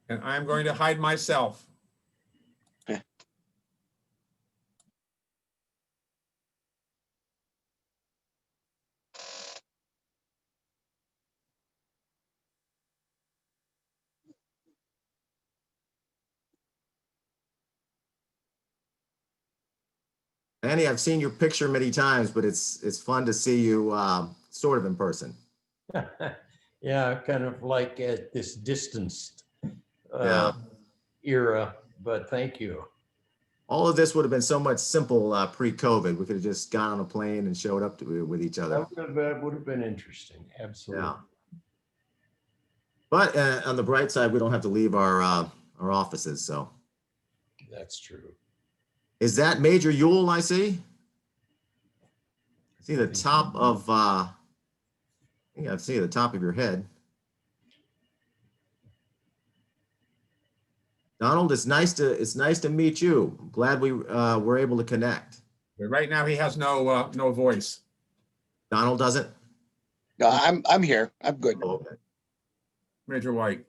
And I'm going to hide myself. Lanny, I've seen your picture many times, but it's fun to see you sort of in person. Yeah, kind of like at this distanced Yeah. era, but thank you. All of this would have been so much simple pre-COVID. We could have just gone on a plane and showed up with each other. That would have been interesting. Absolutely. Yeah. But on the bright side, we don't have to leave our offices. So That's true. is that Major Euell I see? I see the top of I think I see the top of your head. Donald, it's nice to meet you. I'm glad we were able to connect. But right now he has no voice. Donald doesn't? No, I'm here. I'm good. Oh, okay. Major White.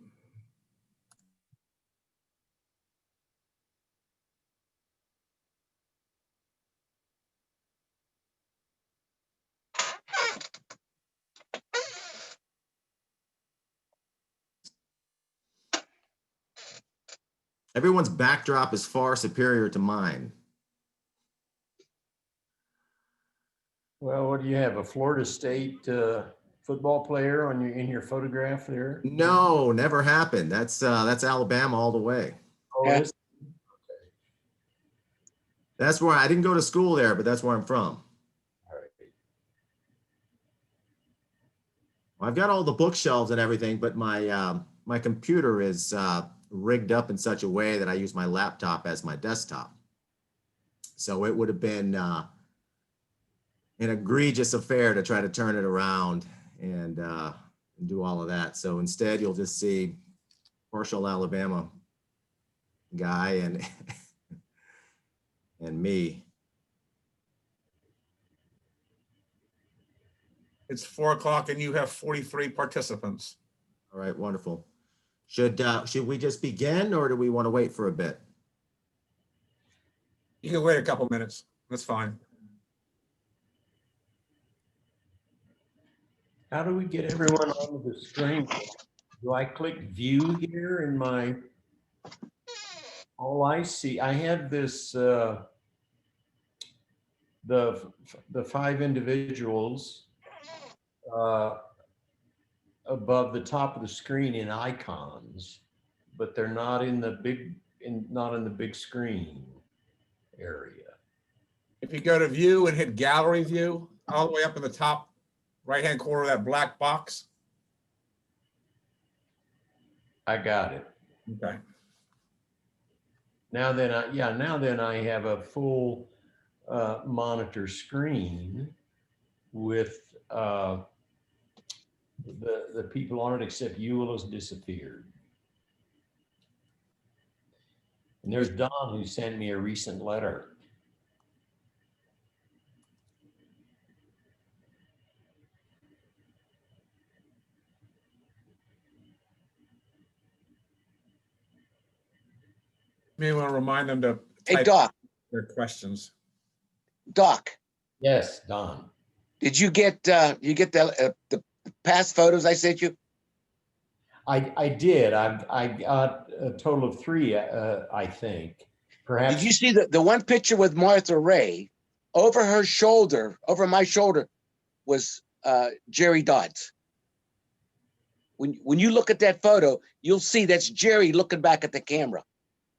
Everyone's backdrop is far superior to mine. Well, what do you have? A Florida State football player on in your photograph there? No, never happened. That's Alabama all the way. Oh, Yeah. That's where I didn't go to school there, but that's where I'm from. All right. I've got all the bookshelves and everything, but my computer is rigged up in such a way that I use my laptop as my desktop. So it would have been an egregious affair to try to turn it around and do all of that. So instead, you'll just see partial Alabama guy and and me. It's 4 o'clock and you have 43 participants. All right, wonderful. Should we just begin, or do we want to wait for a bit? You can wait a couple minutes. That's fine. How do we get everyone onto the screen? Do I click view here in my, oh, I see. I have this, the 5 individuals above the top of the screen in icons, but they're not in the big screen area. If you go to view and hit gallery view, all the way up in the top right-hand corner of that black box. I got it. Okay. Now then, I have a full monitor screen with the people on it, except Euell has disappeared. And there's Don, who sent me a recent letter. May want to remind them to Hey, type Doc. their questions. Doc, Yes, Don. did you get the past photos I sent you? I did. I got a total of 3, I think. Perhaps. Did you see the one picture with Martha Ray? Over her shoulder, over my shoulder, was Jerry Dodds. When you look at that photo, you'll see that's Jerry looking back at the camera.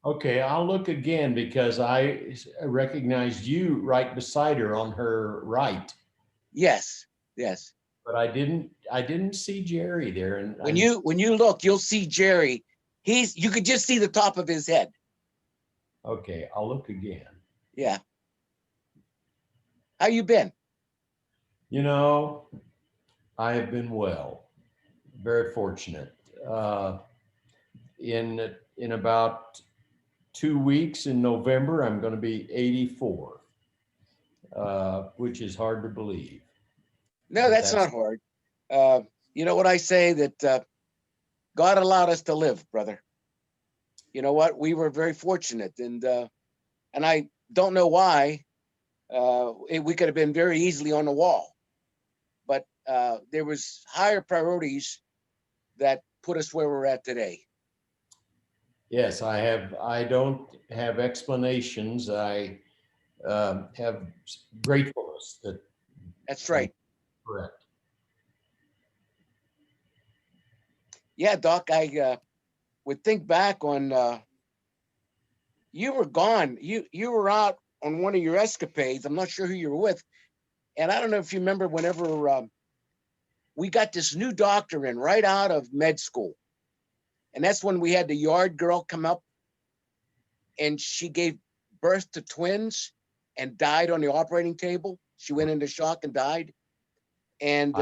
Okay, I'll look again because I recognized you right beside her on her right. Yes, yes. But I didn't see Jerry there. And When you look, you'll see Jerry. You could just see the top of his head. Okay, I'll look again. Yeah. How you been? You know, I have been well, very fortunate. In about 2 weeks in November, I'm going to be 84, which is hard to believe. No, that's not hard. You know what I say, that God allowed us to live, brother. you know what? We were very fortunate, and I don't know why. We could have been very easily on the wall, but there was higher priorities that put us where we're at today. Yes, I don't have explanations. I have gratefulness that. That's right. Correct. Yeah, Doc, I would think back on you were gone. You were out on one of your escapades. I'm not sure who you were with. And I don't know if you remember whenever we got this new doctor in right out of med school. And that's when we had the yard girl come up and she gave birth to twins and died on the operating table. She went into shock and died. And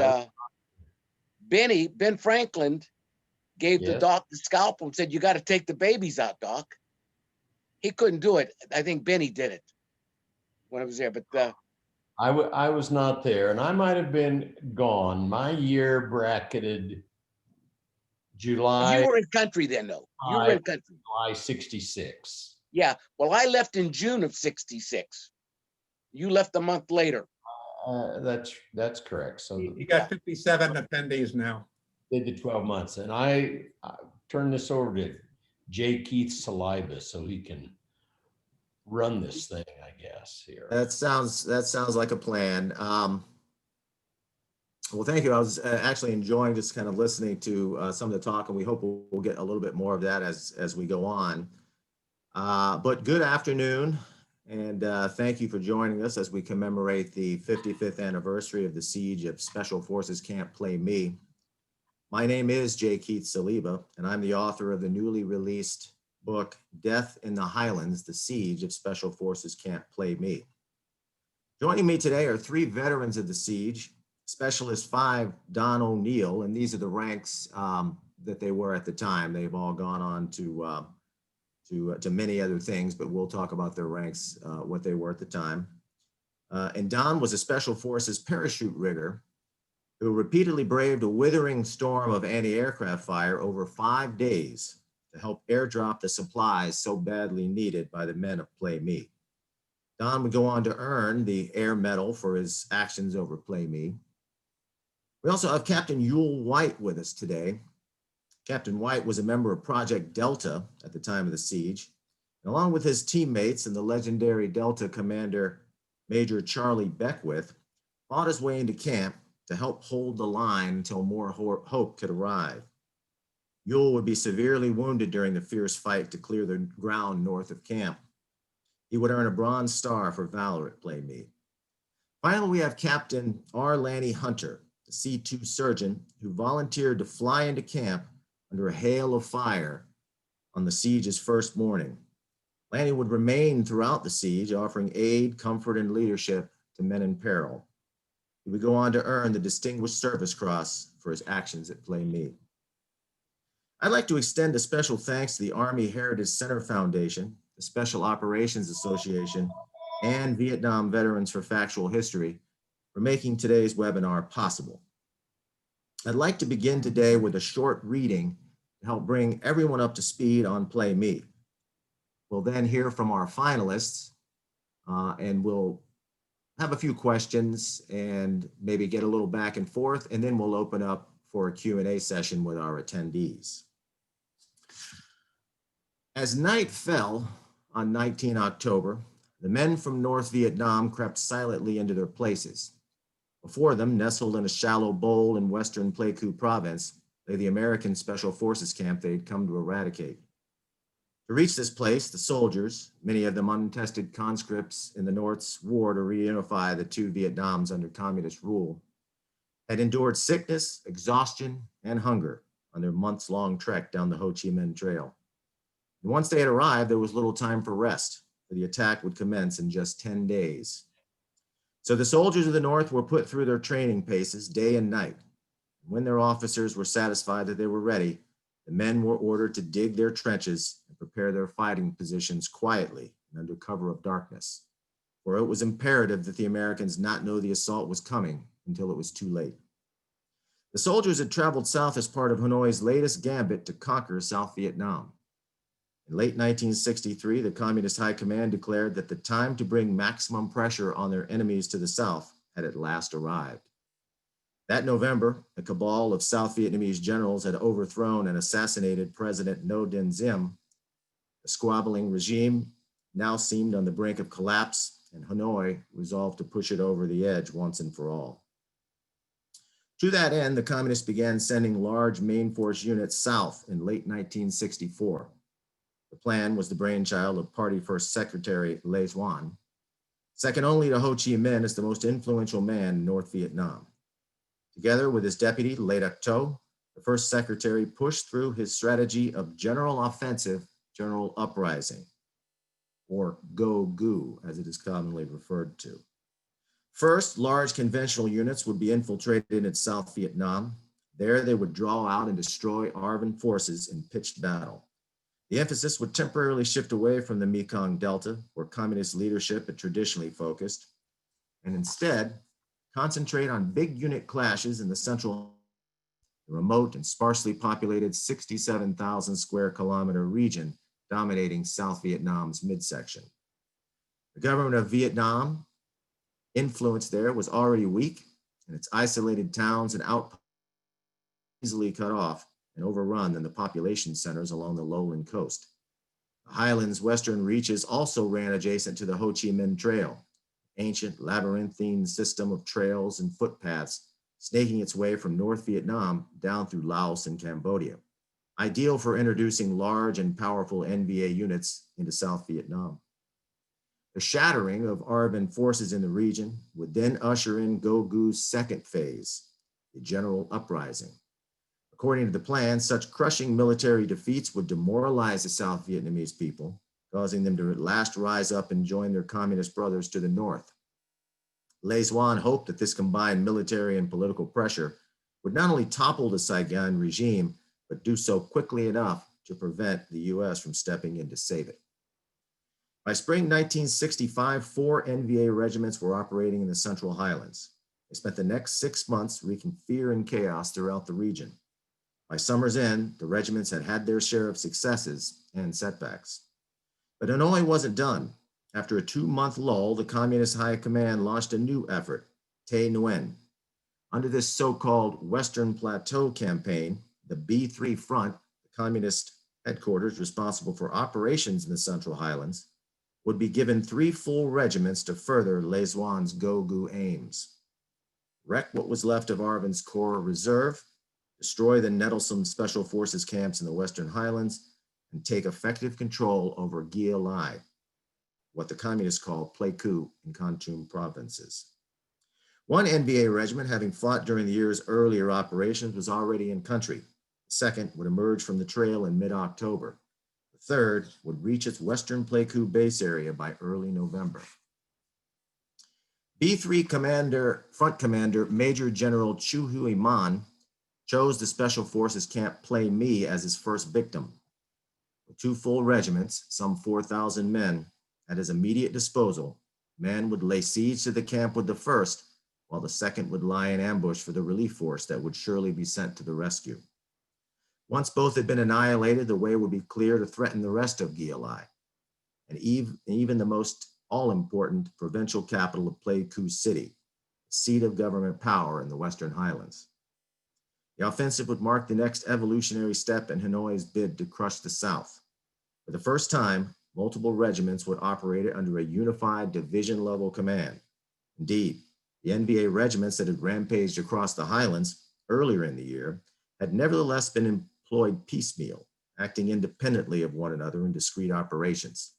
Ben Franklin gave the Yes. doc the scalpel and said, "You got to take the babies out, Doc." He couldn't do it. I think Benny did it when I was there. But I was not there, and I might have been gone. My year bracketed July, you were in country then, though. You were in country. July 66. Yeah. Well, I left in June of '66. You left a month later. That's correct. So You got 57 attendees now. did the 12 months, and I turned this over to J. Keith Saliba so he can run this thing, I guess, here. That sounds like a plan. Well, thank you. I was actually enjoying just kind of listening to some of the talk, and we hope we'll get a little bit more of that as we go on. But good afternoon, and thank you for joining us as we commemorate the 55th anniversary of the siege of Special Forces Camp Plei Me. My name is J. Keith Saliba, and I'm the author of the newly released book, Death in the Highlands, The Siege of Special Forces Camp Plei Me. Joining me today are three veterans of the siege, Sp5 Donald O'Neill, and these are the ranks that they were at the time. They've all gone on to many other things, but we'll talk about their ranks, what they were at the time. And Don was a Special Forces parachute rigger who repeatedly braved a withering storm of anti-aircraft fire over 5 days to help airdrop the supplies so badly needed by the men of Plei Me. Don would go on to earn the Air Medal for his actions over Plei Me. We also have Captain Euell White with us today. Captain White was a member of Project Delta at the time of the siege, and along with his teammates and the legendary Delta commander, Major Charlie Beckwith, fought his way into camp to help hold the line until more hope could arrive. Euell would be severely wounded during the fierce fight to clear the ground north of camp. He would earn a Bronze Star for valor at Plei Me. Finally, we have Captain R. Lanny Hunter, the C-2 surgeon who volunteered to fly into camp under a hail of fire on the siege's first morning. Lanny would remain throughout the siege, offering aid, comfort, and leadership to men in peril. He would go on to earn the Distinguished Service Cross for his actions at Plei Me. I'd like to extend a special thanks to the Army Heritage Center Foundation, the Special Operations Association, and Vietnam Veterans for Factual History for making today's webinar possible. I'd like to begin today with a short reading to help bring everyone up to speed on Plei Me. We'll then hear from our finalists, and we'll have a few questions and maybe get a little back and forth, and then we'll open up for a Q&A session with our attendees. As night fell on 19 October, the men from North Vietnam crept silently into their places. Before them, nestled in a shallow bowl in western Pleiku province, lay the American Special Forces camp they'd come to eradicate. To reach this place, the soldiers, many of them untested conscripts in the North's war to reunify the two Vietnams under communist rule, had endured sickness, exhaustion, and hunger on their months-long trek down the Ho Chi Minh Trail. And once they had arrived, there was little time for rest, for the attack would commence in just 10 days. So the soldiers of the North were put through their training paces day and night. When their officers were satisfied that they were ready, the men were ordered to dig their trenches and prepare their fighting positions quietly and under cover of darkness, for it was imperative that the Americans not know the assault was coming until it was too late. The soldiers had traveled south as part of Hanoi's latest gambit to conquer South Vietnam. In late 1963, the Communist High Command declared that the time to bring maximum pressure on their enemies to the south had at last arrived. That November, a cabal of South Vietnamese generals had overthrown and assassinated President Ngo Dinh Diem. The squabbling regime now seemed on the brink of collapse, and Hanoi resolved to push it over the edge once and for all. To that end, the communists began sending large main force units south in late 1964. The plan was the brainchild of Party First Secretary Lê Duan, second only to Ho Chi Minh as the most influential man in North Vietnam. Together with his deputy, Lê Duc Tho, the first secretary pushed through his strategy of general offensive, general uprising, or Go Gu, as it is commonly referred to. First, large conventional units would be infiltrated in South Vietnam. There, they would draw out and destroy ARVN forces in pitched battle. The emphasis would temporarily shift away from the Mekong Delta, where communist leadership had traditionally focused, and instead concentrate on big unit clashes in the central, remote and sparsely populated 67,000 square kilometer region dominating South Vietnam's midsection. The government of Vietnam influence there was already weak, and its isolated towns and outposts easily cut off and overrun than the population centers along the lowland coast. The highlands' western reaches also ran adjacent to the Ho Chi Minh Trail, ancient labyrinthine system of trails and footpaths snaking its way from North Vietnam down through Laos and Cambodia, ideal for introducing large and powerful NVA units into South Vietnam. The shattering of ARVN forces in the region would then usher in Go Gu's second phase, the general uprising. According to the plan, such crushing military defeats would demoralize the South Vietnamese people, causing them to at last rise up and join their communist brothers to the north. Lê Duan hoped that this combined military and political pressure would not only topple the Saigon regime, but do so quickly enough to prevent the US from stepping in to save it. By spring 1965, 4 NVA regiments were operating in the Central Highlands. They spent the next 6 months wreaking fear and chaos throughout the region. By summer's end, the regiments had had their share of successes and setbacks. But Hanoi wasn't done. After a 2-month lull, the Communist High Command launched a new effort, Tay Nguyen. Under this so-called Western Plateau campaign, the B3 Front, the Communist headquarters responsible for operations in the Central Highlands, would be given 3 full regiments to further Lê Duan's Go Gu aims. Wreck what was left of ARVN's Corps Reserve, destroy the nettlesome Special Forces camps in the Western Highlands, and take effective control over Gia Lai, what the communists call Plei Me and Kon Tum provinces. One NVA regiment, having fought during the year's earlier operations, was already in country. The second would emerge from the trail in mid-October. The third would reach its western Plei Me base area by early November. B3 Front Commander Major General Chu Huy Man chose the Special Forces Camp Plei Me as his first victim. With 2 full regiments, some 4,000 men, at his immediate disposal, men would lay siege to the camp with the first, while the second would lie in ambush for the relief force that would surely be sent to the rescue. Once both had been annihilated, the way would be clear to threaten the rest of Gia Lai, and even the most all-important provincial capital of Plei Me City, the seat of government power in the Western Highlands. The offensive would mark the next evolutionary step in Hanoi's bid to crush the South. For the first time, multiple regiments would operate under a unified division-level command. Indeed, the NVA regiments that had rampaged across the highlands earlier in the year had nevertheless been employed piecemeal, acting independently of one another in discrete operations.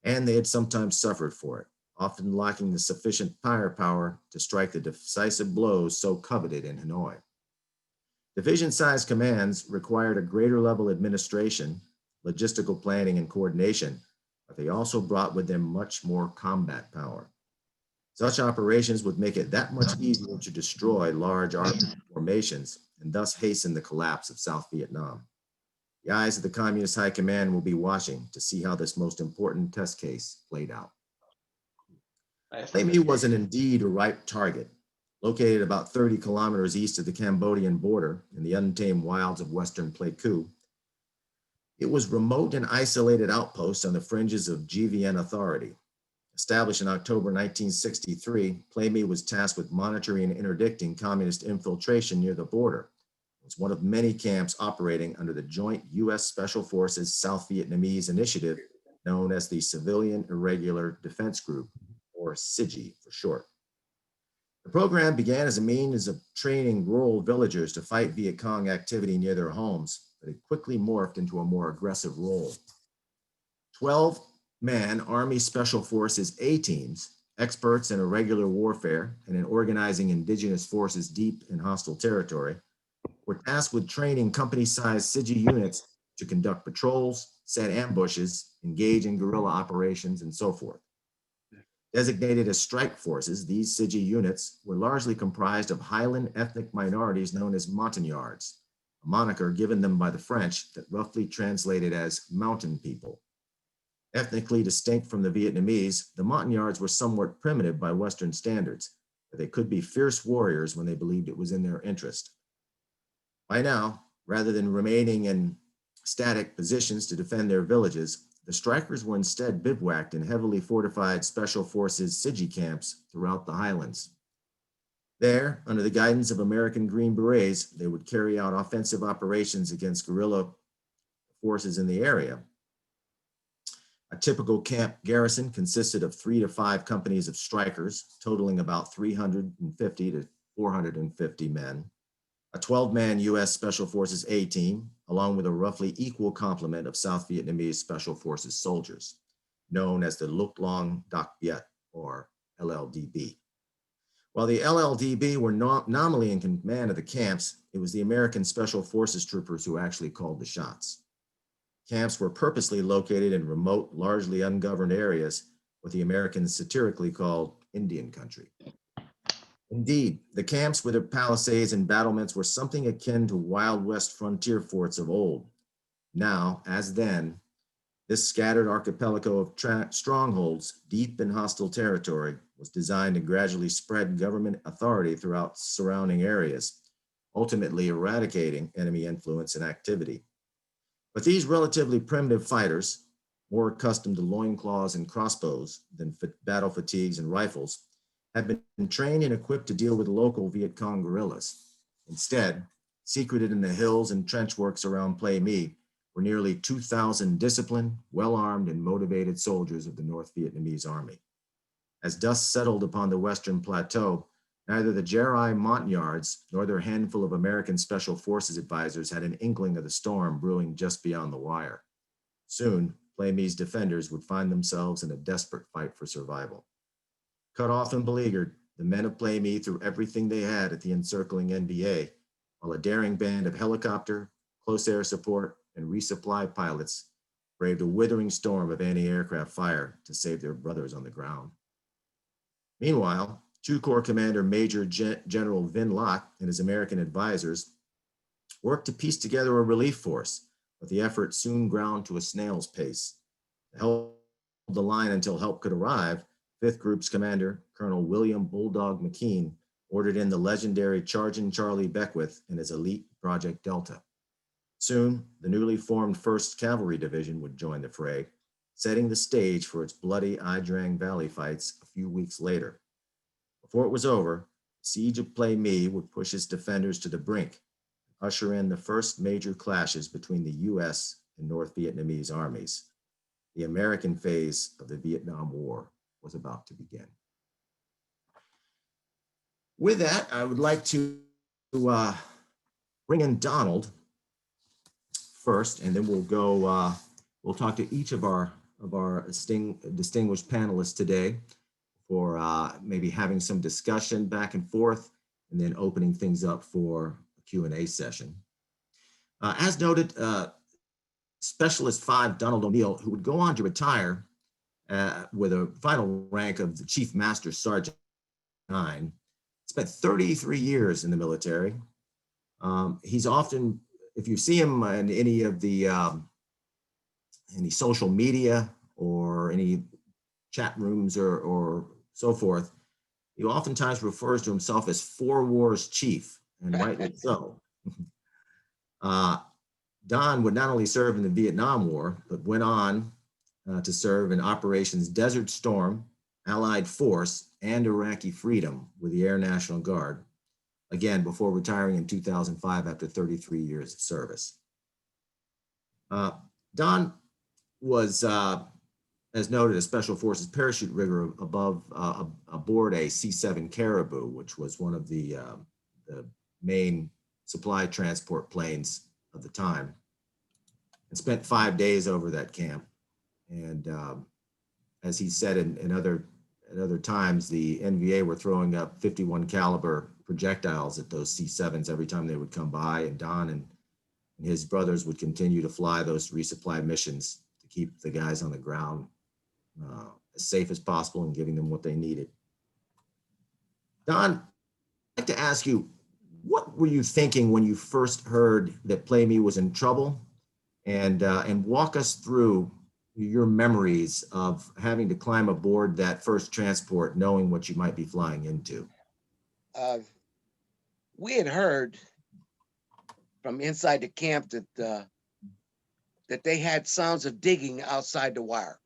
And they had sometimes suffered for it, often lacking the sufficient firepower to strike the decisive blows so coveted in Hanoi. Division-sized commands required a greater level of administration, logistical planning, and coordination, but they also brought with them much more combat power. Such operations would make it that much easier to destroy large armed formations and thus hasten the collapse of South Vietnam. The eyes of the Communist High Command will be watching to see how this most important test case played out. Plei Me was indeed a ripe target. Located about 30 kilometers east of the Cambodian border in the untamed wilds of western Plei Me, It was remote and isolated outposts on the fringes of GVN authority. Established in October 1963, Plei Me was tasked with monitoring and interdicting communist infiltration near the border. It was one of many camps operating under the joint U.S. Special Forces South Vietnamese Initiative, known as the Civilian Irregular Defense Group, or CIGI for short. The program began as a means of training rural villagers to fight Viet Cong activity near their homes, but it quickly morphed into a more aggressive role. 12-man Army Special Forces A-teams, experts in irregular warfare and in organizing indigenous forces deep in hostile territory, were tasked with training company-sized CIGI units to conduct patrols, set ambushes, engage in guerrilla operations, and so forth. Designated as strike forces, these CIGI units were largely comprised of Highland ethnic minorities known as Montagnards, a moniker given them by the French that roughly translated as mountain people. Ethnically distinct from the Vietnamese, the Montagnards were somewhat primitive by Western standards, but they could be fierce warriors when they believed it was in their interest. By now, rather than remaining in static positions to defend their villages, the strikers were instead bivouacked in heavily fortified Special Forces CIGI camps throughout the highlands. There, under the guidance of American Green Berets, they would carry out offensive operations against guerrilla forces in the area. A typical camp garrison consisted of 3 to 5 companies of strikers, totaling about 350 to 450 men, a 12-man U.S. Special Forces A-team, along with a roughly equal complement of South Vietnamese Special Forces soldiers, known as the Luc Long Dac Viet, or LLDB. While the LLDB were nominally in command of the camps, it was the American Special Forces troopers who actually called the shots. Camps were purposely located in remote, largely ungoverned areas, what the Americans satirically called Indian country. Indeed, the camps with their palisades and battlements were something akin to Wild West frontier forts of old. Now, as then, this scattered archipelago of strongholds deep in hostile territory was designed to gradually spread government authority throughout surrounding areas, ultimately eradicating enemy influence and activity. But these relatively primitive fighters, more accustomed to loincloths and crossbows than battle fatigues and rifles, had been trained and equipped to deal with local Viet Cong guerrillas. Instead, secreted in the hills and trench works around Plei Me were nearly 2,000 disciplined, well-armed, and motivated soldiers of the North Vietnamese Army. As dust settled upon the Western Plateau, neither the Gerai Montagnards nor their handful of American Special Forces advisors had an inkling of the storm brewing just beyond the wire. Soon, Plei Me's defenders would find themselves in a desperate fight for survival. Cut off and beleaguered, the men of Plei Me threw everything they had at the encircling NVA, while a daring band of helicopter, close air support, and resupply pilots braved a withering storm of anti-aircraft fire to save their brothers on the ground. Meanwhile, 2 Corps Commander Major General Vin Locke and his American advisors worked to piece together a relief force, but the effort soon ground to a snail's pace. To help the line until help could arrive, 5th Group's commander, Colonel William Bulldog McKean, ordered in the legendary Chargin' Charlie Beckwith and his elite Project Delta. Soon, the newly formed 1st Cavalry Division would join the fray, setting the stage for its bloody Ai Drang Valley fights a few weeks later. Before it was over, the siege of Plei Me would push its defenders to the brink, and usher in the first major clashes between the U.S. and North Vietnamese armies. The American phase of the Vietnam War was about to begin. With that, I would like to bring in Donald first, and then we'll talk to each of our distinguished panelists today for maybe having some discussion back and forth, and then opening things up for a Q&A session. As noted, Sp5 Donald O'Neill, who would go on to retire with a final rank of the Chief Master Sergeant 9, spent 33 years in the military. He's often, if you see him in any of the any social media or any chat rooms or so forth, he oftentimes refers to himself as 4 Wars Chief, and rightly so. Don would not only serve in the Vietnam War, but went on to serve in Operations Desert Storm, Allied Force, and Iraqi Freedom with the Air National Guard, again, before retiring in 2005 after 33 years of service. Don was, as noted, a Special Forces parachute rigger aboard a C-7 Caribou, which was one of the main supply transport planes of the time, and spent 5 days over that camp. And as he said in other times, the NVA were throwing up 51 caliber projectiles at those C-7s every time they would come by, and Don and his brothers would continue to fly those resupply missions to keep the guys on the ground as safe as possible and giving them what they needed. Don, I'd like to ask you, what were you thinking when you first heard that Plei Me was in trouble? And walk us through your memories of having to climb aboard that first transport, knowing what you might be flying into. We had heard from inside the camp that that they had sounds of digging outside the wire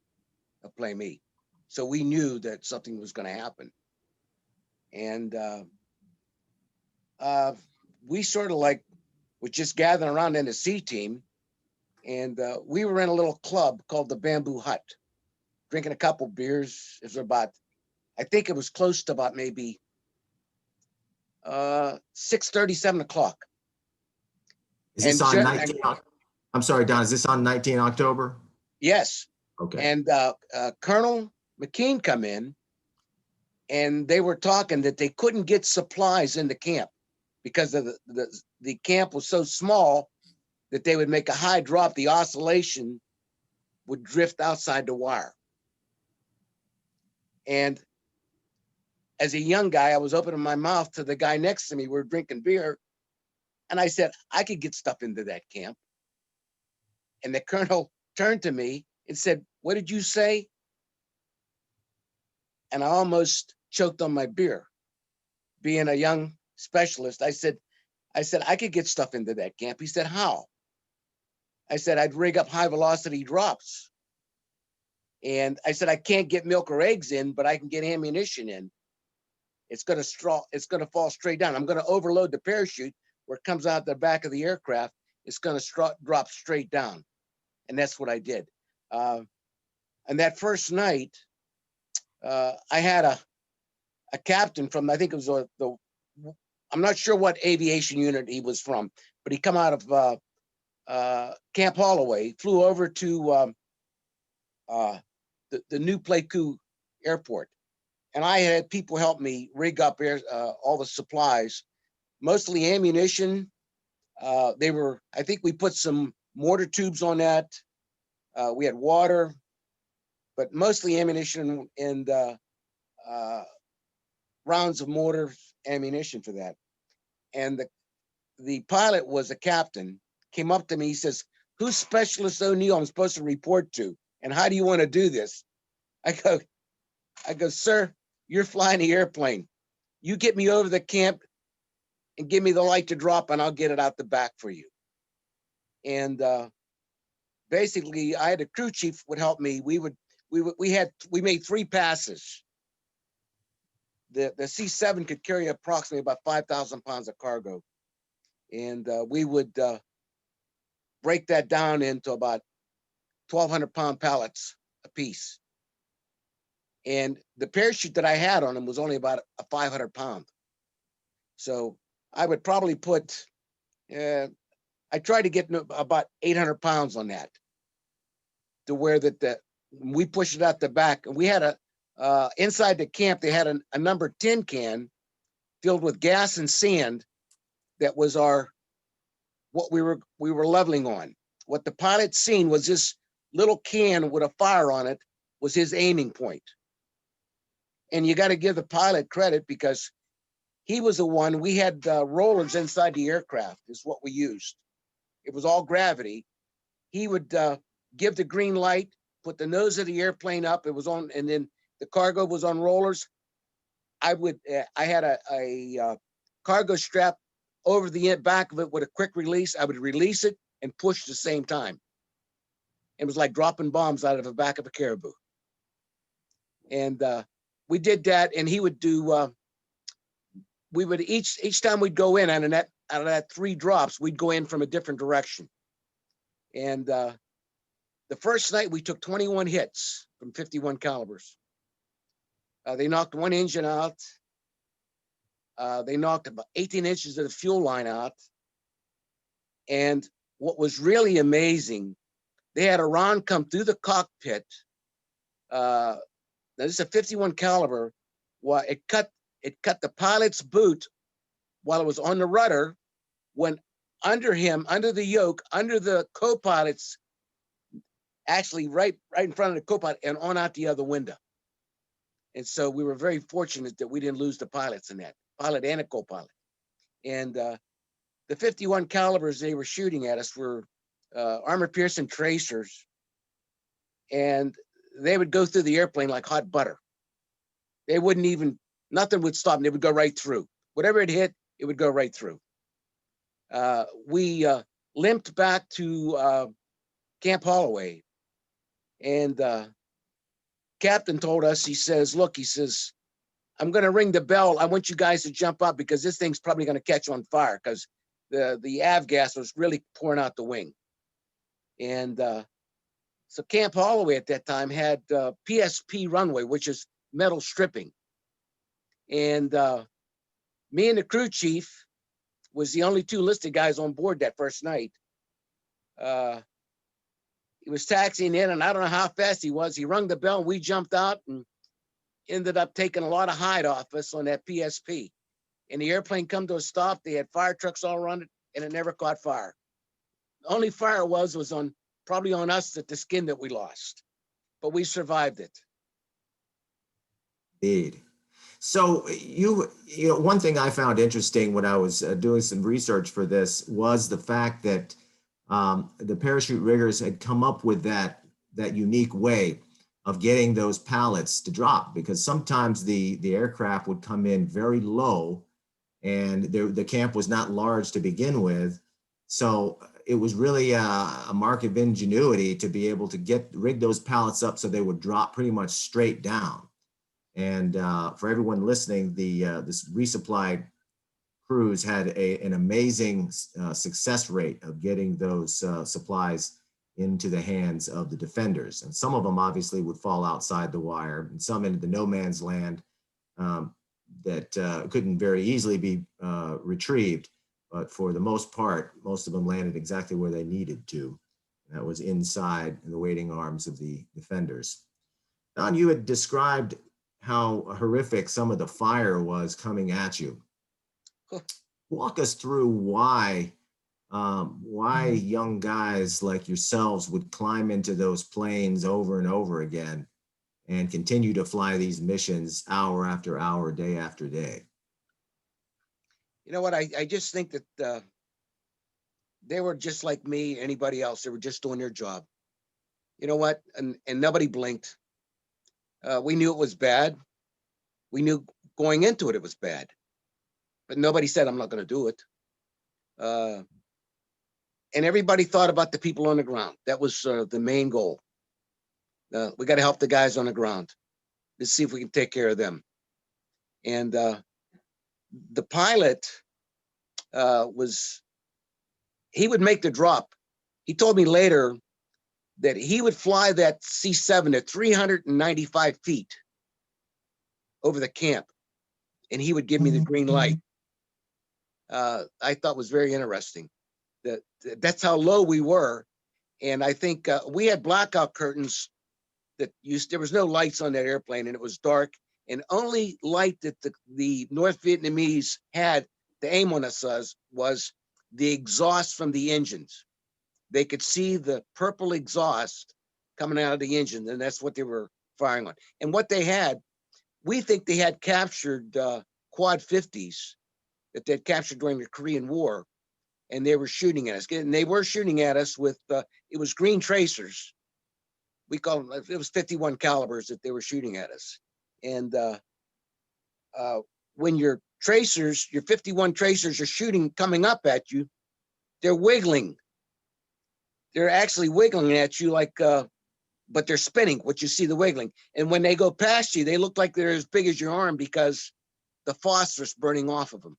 of Plei Me. So we knew that something was going to happen. And we sort of like were just gathering around in the C team. And we were in a little club called the Bamboo Hut, drinking a couple beers. It was about, I think it was close to about maybe 6:30, 7 o'clock. Is this on 19? I'm sorry, Don, is this on 19 October? Yes. Okay. And Colonel McKean come in, and they were talking that they couldn't get supplies in the camp because of the camp was so small that they would make a high drop. The oscillation would drift outside the wire. And as a young guy, I was opening my mouth to the guy next to me. We're drinking beer. And I said, I could get stuff into that camp. And the colonel turned to me and said, what did you say? And I almost choked on my beer. Being a young specialist, I said, I could get stuff into that camp. He said, how? I said, I'd rig up high velocity drops. And I said, I can't get milk or eggs in, but I can get ammunition in. It's going to fall straight down. I'm going to overload the parachute where it comes out the back of the aircraft. It's going to drop straight down. And that's what I did. And that first night, I had a captain from, I think it was I'm not sure what aviation unit he was from, but he come out of Camp Holloway, flew over to the new Pleiku airport. And I had people help me rig up all the supplies, mostly ammunition. I think we put some mortar tubes on that. We had water, but mostly ammunition and rounds of mortar ammunition for that. And the pilot was a captain, came up to me, he says, who's Specialist O'Neill I'm supposed to report to? And how do you want to do this? I go, sir, you're flying the airplane. You get me over the camp and give me the light to drop and I'll get it out the back for you. And basically I had a crew chief would help me. We made 3 passes. The C-7 could carry approximately about 5,000 pounds of cargo. And we would break that down into about 1,200 pound pallets a piece. And the parachute that I had on them was only about a 500 pound. So I would probably put, I tried to get about 800 pounds on that, to where that we pushed it out the back. And we had inside the camp, they had a number 10 can filled with gas and sand. That was what we were leveling on. What the pilot seen was this little can with a fire on it was his aiming point. And you got to give the pilot credit because he was the one. We had rollers inside the aircraft is what we used. It was all gravity. He would give the green light, put the nose of the airplane up. It was on, and then the cargo was on rollers. I had a cargo strap over the back of it with a quick release. I would release it, and push at the same time. It was like dropping bombs out of the back of a caribou. And we did that, and he would do, we would each time we'd go in out of that 3 drops, we'd go in from a different direction. And the first night we took 21 hits from 51 calibers. They knocked 1 engine out. They knocked about 18 inches of the fuel line out. And what was really amazing, they had a round come through the cockpit. Now this is a 51 caliber. Well, it cut the pilot's boot while it was on the rudder, went under him, under the yoke, under the co-pilot's, actually right in front of the co-pilot, and on out the other window. And so we were very fortunate that we didn't lose the pilots in that, pilot and a co-pilot. And the 51 calibers they were shooting at us were armor-piercing tracers, and they would go through the airplane like hot butter. They wouldn't even, nothing would stop them. They would go right through. Whatever it hit, it would go right through. We limped back to Camp Holloway, and Captain told us, he says, look, he says, I'm going to ring the bell. I want you guys to jump up because this thing's probably going to catch on fire because the avgas was really pouring out the wing. And so Camp Holloway at that time had PSP runway, which is metal stripping. And me and the crew chief was the only 2 listed guys on board that first night. He was taxiing in, and I don't know how fast he was. He rung the bell, and we jumped out and ended up taking a lot of height off us on that PSP. And the airplane come to a stop. They had fire trucks all around it, and it never caught fire. The only fire was on probably on us at the skin that we lost, but we survived it. Indeed. So you know, one thing I found interesting when I was doing some research for this was the fact that the parachute riggers had come up with that unique way of getting those pallets to drop, because sometimes the aircraft would come in very low, and the camp was not large to begin with. So it was really a mark of ingenuity to be able to rig those pallets up so they would drop pretty much straight down. And for everyone listening, this resupply crews had an amazing success rate of getting those supplies into the hands of the defenders. And some of them obviously would fall outside the wire, and some into the no man's land that couldn't very easily be retrieved. But for the most part, most of them landed exactly where they needed to. And that was inside the waiting arms of the defenders. Don, you had described how horrific some of the fire was coming at you. Walk us through why young guys like yourselves would climb into those planes over and over again and continue to fly these missions hour after hour, day after day. You know what? I just think that they were just like me, anybody else. They were just doing their job. You know what? And nobody blinked. We knew it was bad. We knew going into it, it was bad. But nobody said, I'm not going to do it. And everybody thought about the people on the ground. That was the main goal. We got to help the guys on the ground. Let's see if we can take care of them. And the pilot he would make the drop. He told me later that he would fly that C-7 at 395 feet over the camp, and he would give me the green light. I thought was very interesting. That's how low we were. And I think we had blackout curtains that there was no lights on that airplane, and it was dark. And only light that the North Vietnamese had to aim on us was the exhaust from the engines. They could see the purple exhaust coming out of the engine, and that's what they were firing on. And what they had, we think they had captured quad 50s that they'd captured during the Korean War, and they were shooting at us. And they were shooting at us with, it was green tracers. We call them, it was 51 calibers that they were shooting at us. And when your tracers, your 51 tracers are shooting, coming up at you, they're wiggling. they're actually wiggling at you like, but they're spinning, what you see the wiggling. And when they go past you, they look like they're as big as your arm because the phosphorus burning off of them.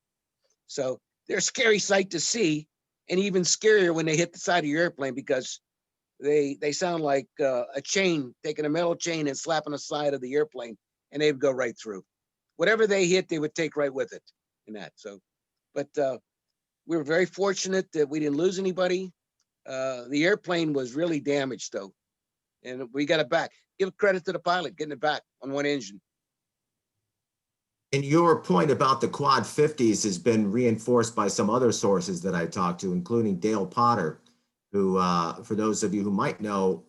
So they're a scary sight to see, and even scarier when they hit the side of your airplane because they sound like a chain, taking a metal chain and slapping the side of the airplane, and they would go right through. Whatever they hit, they would take right with it in that. So, but we were very fortunate that we didn't lose anybody. The airplane was really damaged though, and we got it back. Give credit to the pilot getting it back on one engine. And your point about the quad 50s has been reinforced by some other sources that I talked to, including Dale Potter, who, for those of you who might know,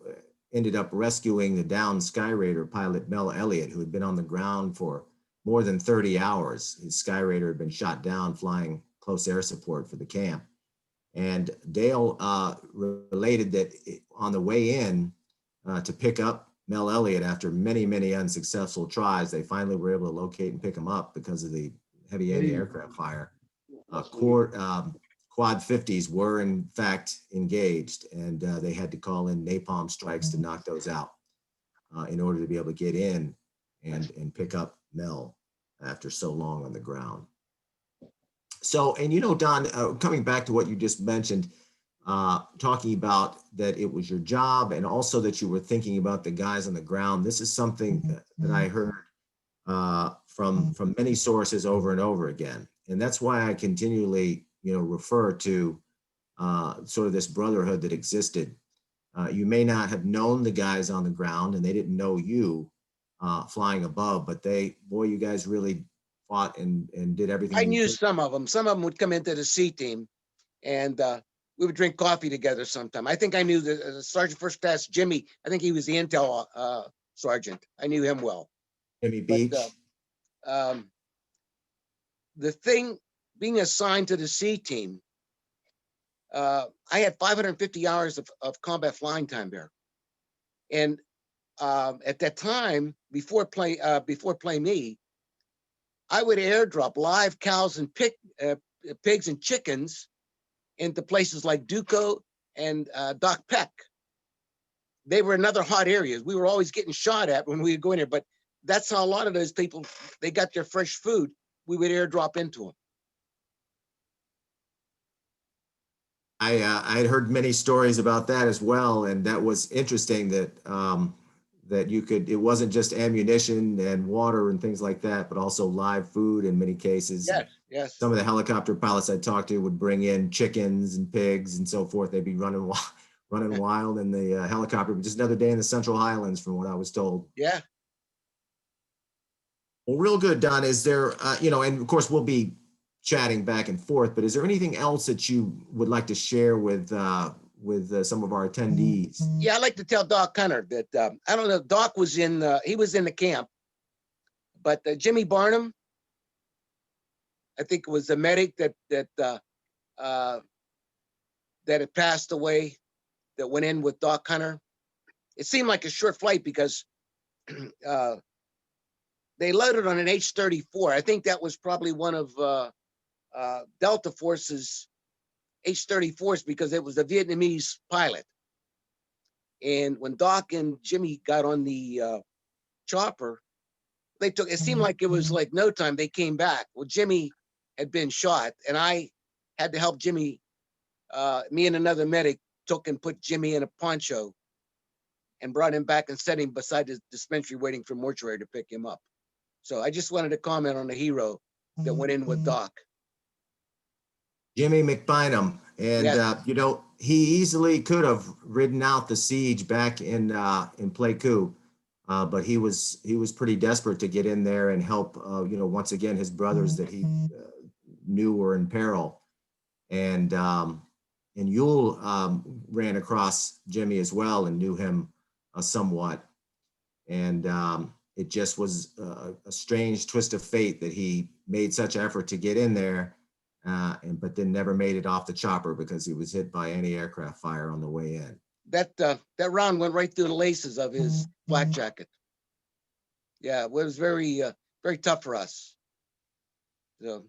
ended up rescuing the downed Skyraider pilot Mel Elliott, who had been on the ground for more than 30 hours. His Skyraider had been shot down flying close air support for the camp. And Dale related that on the way in to pick up Mel Elliott, after many, many unsuccessful tries, they finally were able to locate and pick him up because of the heavy anti-aircraft fire. Quad 50s were in fact engaged, and they had to call in napalm strikes to knock those out in order to be able to get in and pick up Mel after so long on the ground. So, and you know, Don, coming back to what you just mentioned, talking about that it was your job and also that you were thinking about the guys on the ground. This is something that I heard from many sources over and over again. And that's why I continually, you know, refer to sort of this brotherhood that existed. You may not have known the guys on the ground and they didn't know you flying above, but boy, you guys really fought and did everything. I knew some of them. Some of them would come into the C team, and we would drink coffee together sometime. I think I knew the Sergeant First Class Jimmy. I think he was the intel sergeant. I knew him well. Jimmy Beach. But, the thing, being assigned to the C team, I had 550 hours of combat flying time there. And at that time, before Plei Me, I would airdrop live cows and pigs and chickens into places like Duco and Doc Peck. They were another hot areas. We were always getting shot at when we would go in there, but that's how a lot of those people, they got their fresh food. We would airdrop into them. I had heard many stories about that as well, and that was interesting that that you could. It wasn't just ammunition and water and things like that, but also live food in many cases. Yes, yes. Some of the helicopter pilots I talked to would bring in chickens and pigs and so forth. They'd be running wild in the helicopter. Just another day in the Central Highlands, from what I was told. Yeah. Well, real good, Don. Is there, you know, and of course we'll be chatting back and forth, but is there anything else that you would like to share with some of our attendees? Yeah, I like to tell Doc Hunter that I don't know. Doc was he was in the camp, but Jimmy Barnum, I think it was the medic that had passed away, that went in with Doc Hunter. It seemed like a short flight because they loaded on an H-34. I think that was probably one of Delta Force's H-34s because it was a Vietnamese pilot. And when Doc and Jimmy got on the chopper, it seemed like it was like no time. They came back. Well, Jimmy had been shot, and I had to help Jimmy. Me and another medic took and put Jimmy in a poncho and brought him back and set him beside his dispensary waiting for mortuary to pick him up. So I just wanted to comment on the hero that went in with Doc. Jimmy McBynum. And, Yes. you know, he easily could have ridden out the siege back in Pleiku, but he was pretty desperate to get in there and help, you know, once again, his brothers that he knew were in peril. And Euell ran across Jimmy as well and knew him somewhat. And it just was a strange twist of fate that he made such effort to get in there, but then never made it off the chopper because he was hit by anti-aircraft fire on the way in. That round went right through the laces of his flak jacket. Yeah, it was very tough for us. So,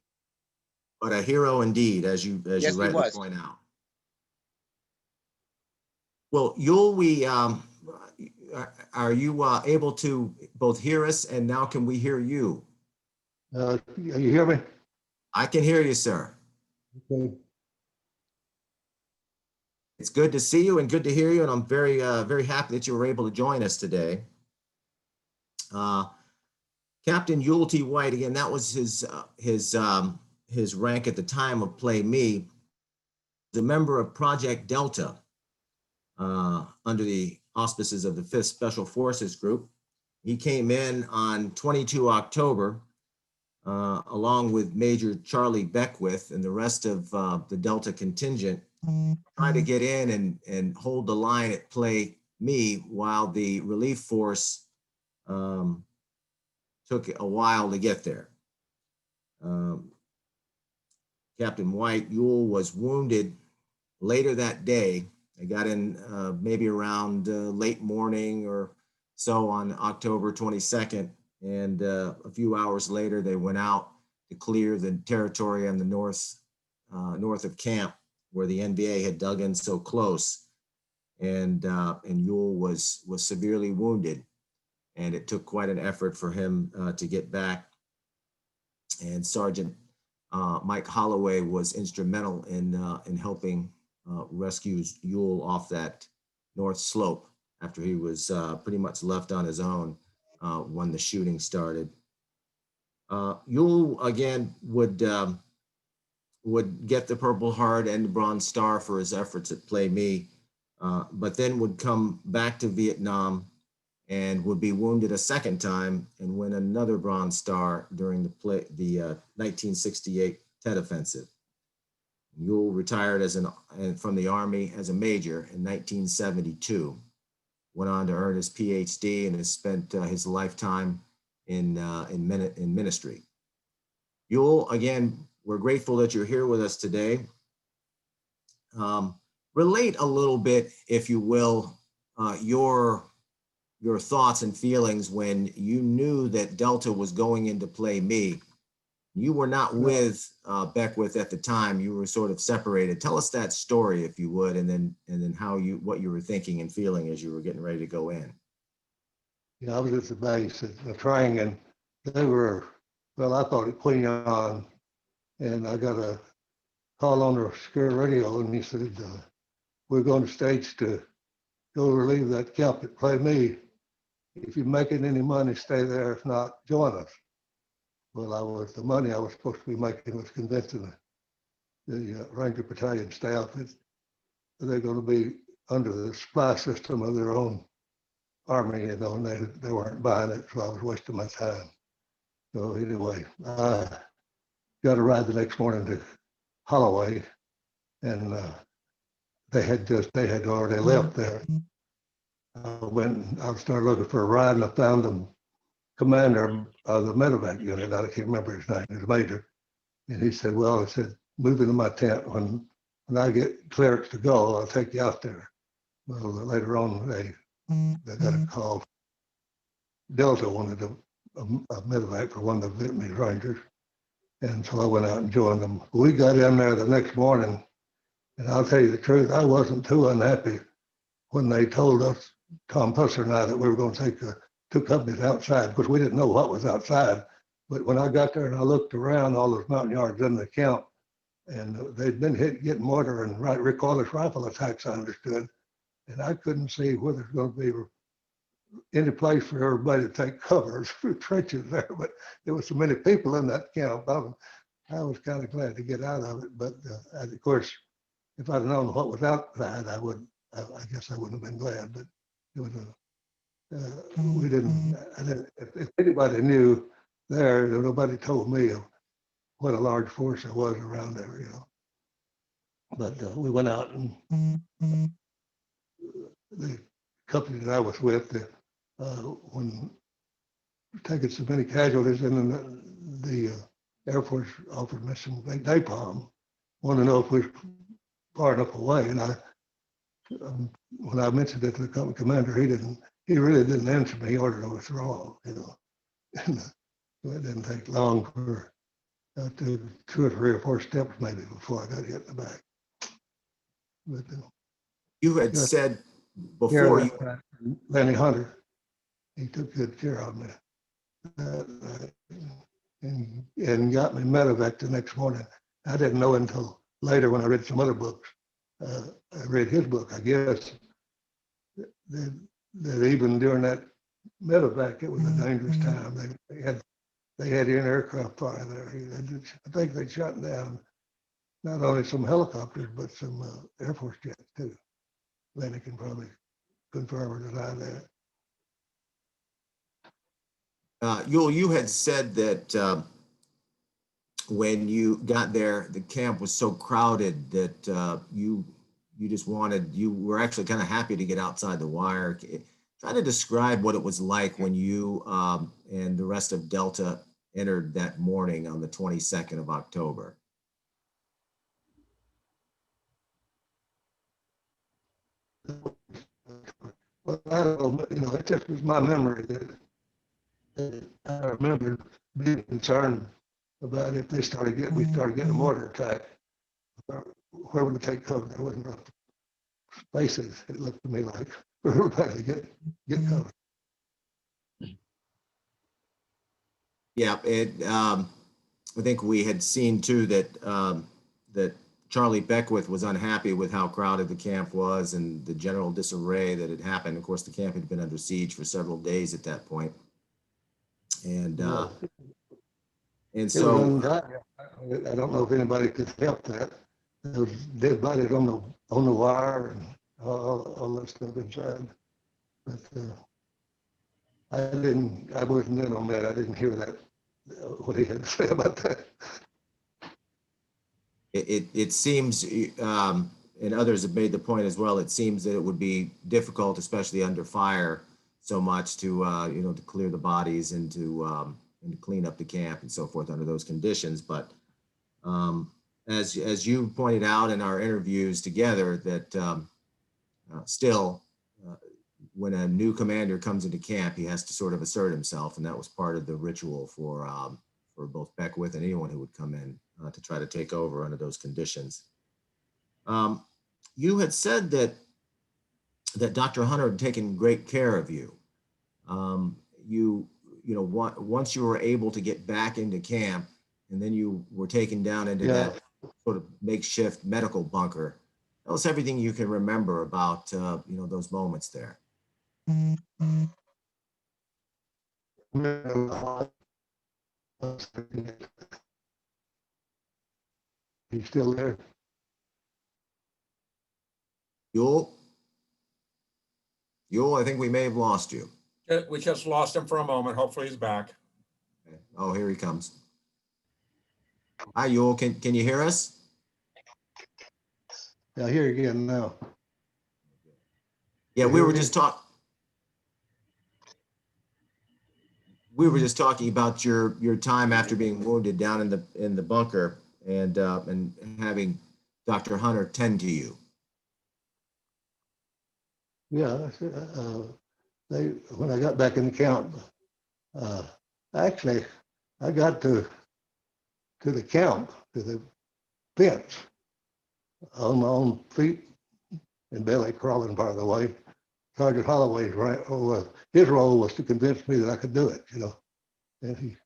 But a hero indeed, as you Yes, he rightly was. point out. Well, Euell, are you able to both hear us, and now can we hear you? You hear me? I can hear you, sir. Okay. It's good to see you and good to hear you, and I'm very, very happy that you were able to join us today. Captain Euell T. White, again, that was his rank at the time of Plei Me. The member of Project Delta under the auspices of the 5th Special Forces Group. He came in on 22 October along with Major Charlie Beckwith and the rest of the Delta contingent, trying to get in and hold the line at Plei Me while the relief force took a while to get there. Captain White, Euell, was wounded later that day. They got in maybe around late morning or so on October 22nd. And a few hours later, they went out to clear the territory on the north of camp where the NVA had dug in so close. And Euell was severely wounded. And it took quite an effort for him to get back. And Sergeant Mike Holloway was instrumental in helping rescue Euell off that north slope after he was pretty much left on his own when the shooting started. Euell again would get the Purple Heart and the Bronze Star for his efforts at Plei Me, but then would come back to Vietnam and would be wounded a second time and win another Bronze Star during the 1968 Tet Offensive. Euell retired from the Army as a major in 1972, went on to earn his PhD and has spent his lifetime in ministry. Euell, again, we're grateful that you're here with us today. Relate a little bit, if you will, your thoughts and feelings when you knew that Delta was going into Plei Me. You were not with Beckwith at the time. You were sort of separated. Tell us that story, if you would, and then what you were thinking and feeling as you were getting ready to go in. Yeah, I was at the base at the Trang, and they were, well, I thought at Queen Anne, and I got a call on the secure radio, and he said, we're going to States to go relieve that camp at Plei Me. If you're making any money, stay there. If not, join us. Well, the money I was supposed to be making was convincing the Ranger Battalion staff that they're going to be under the supply system of their own army, and they weren't buying it, so I was wasting my time. So anyway, I got a ride the next morning to Holloway, and they had already left there. I started looking for a ride, and I found them commander of the medevac unit. I can't remember his name. He was a major, and he said, "Well," I said, "move into my tent. When I get clearance to go, I'll take you out there." Well, later on, they got a call. Delta wanted a medevac for one of the Vietnamese Rangers, and so I went out and joined them. We got in there the next morning, and I'll tell you the truth, I wasn't too unhappy when they told us, Tom Pusser and I, that we were going to take two companies outside, because we didn't know what was outside. But when I got there and I looked around all those mountain yards in the camp, and they'd been getting mortar and recoilless rifle attacks, I understood, and I couldn't see where there's going to be any place for everybody to take cover. There's trenches there, but there was so many people in that camp. I was kind of glad to get out of it, but of course, if I'd known what was outside, I guess I wouldn't have been glad. But it was we didn't. If anybody knew there, nobody told me what a large force there was around there, you know. But we went out, and the company that I was with, when taking so many casualties, and the Air Force offered me some napalm, wanted to know if we were far enough away. And when I mentioned it to the company commander, he really didn't answer me. He ordered a withdrawal, you know. And it didn't take long for two or three or four steps maybe before I got hit in the back. But You had said before Yeah, you, Lanny Hunter, he took good care of me. And got me medevac the next morning. I didn't know until later when I read some other books. I read his book, I guess, that even during that medevac, it was a dangerous time. They had in-aircraft fire there. I think they shot down not only some helicopters, but some Air Force jets too. Lenny can probably confirm or deny that. Euell, you had said that when you got there, the camp was so crowded that you were actually kind of happy to get outside the wire. Try to describe what it was like when you and the rest of Delta entered that morning on the 22nd of October. Well, I don't know, it just was my memory that I remember being concerned about if we started getting a mortar attack, where would it take cover? There wasn't enough spaces, it looked to me like, for everybody to get cover. Yeah, I think we had seen too that that Charlie Beckwith was unhappy with how crowded the camp was and the general disarray that had happened. Of course, the camp had been under siege for several days at that point. And so I don't know if anybody could help that. There was dead bodies on the wire and all that stuff inside. But I wasn't in on that. I didn't hear that, what he had to say about that. it seems, and others have made the point as well, it seems that it would be difficult, especially under fire, so much to, to clear the bodies and to clean up the camp and so forth under those conditions. But as you pointed out in our interviews together, that still, when a new commander comes into camp, he has to sort of assert himself, and that was part of the ritual for both Beckwith and anyone who would come in to try to take over under those conditions. You had said that Dr. Hunter had taken great care of you. Once you were able to get back into camp, and then you were taken down into that sort of makeshift medical bunker. Tell us everything you can remember about those moments there. He's still there. Euell, I think we may have lost you. We just lost him for a moment. Hopefully he's back. Oh, here he comes. Hi, Euell. Can you hear us? Yeah, I hear you again now. Yeah, we were just talking about your time after being wounded down in the bunker and having Dr. Hunter tend to you. Yeah, when I got back in the camp, actually, I got to the camp, to the fence, on my own feet and belly crawling part of the way. Sergeant Holloway's his role was to convince me that I could do it, And he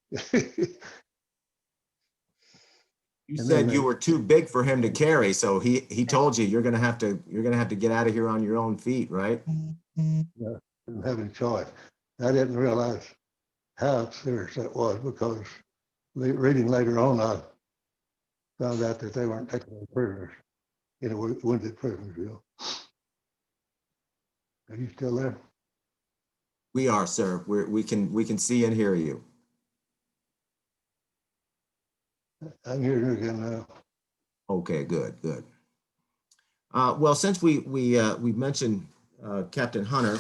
You said you were too big for him to carry, so he told you you're gonna have to get out of here on your own feet, right? didn't have any choice. I didn't realize how serious that was because reading later on, I found out that they weren't taking any prisoners, wounded prisoners. Are you still there? We are, sir. We can see and hear you. I'm hearing you again now. Okay, good. Well, since we mentioned Captain Hunter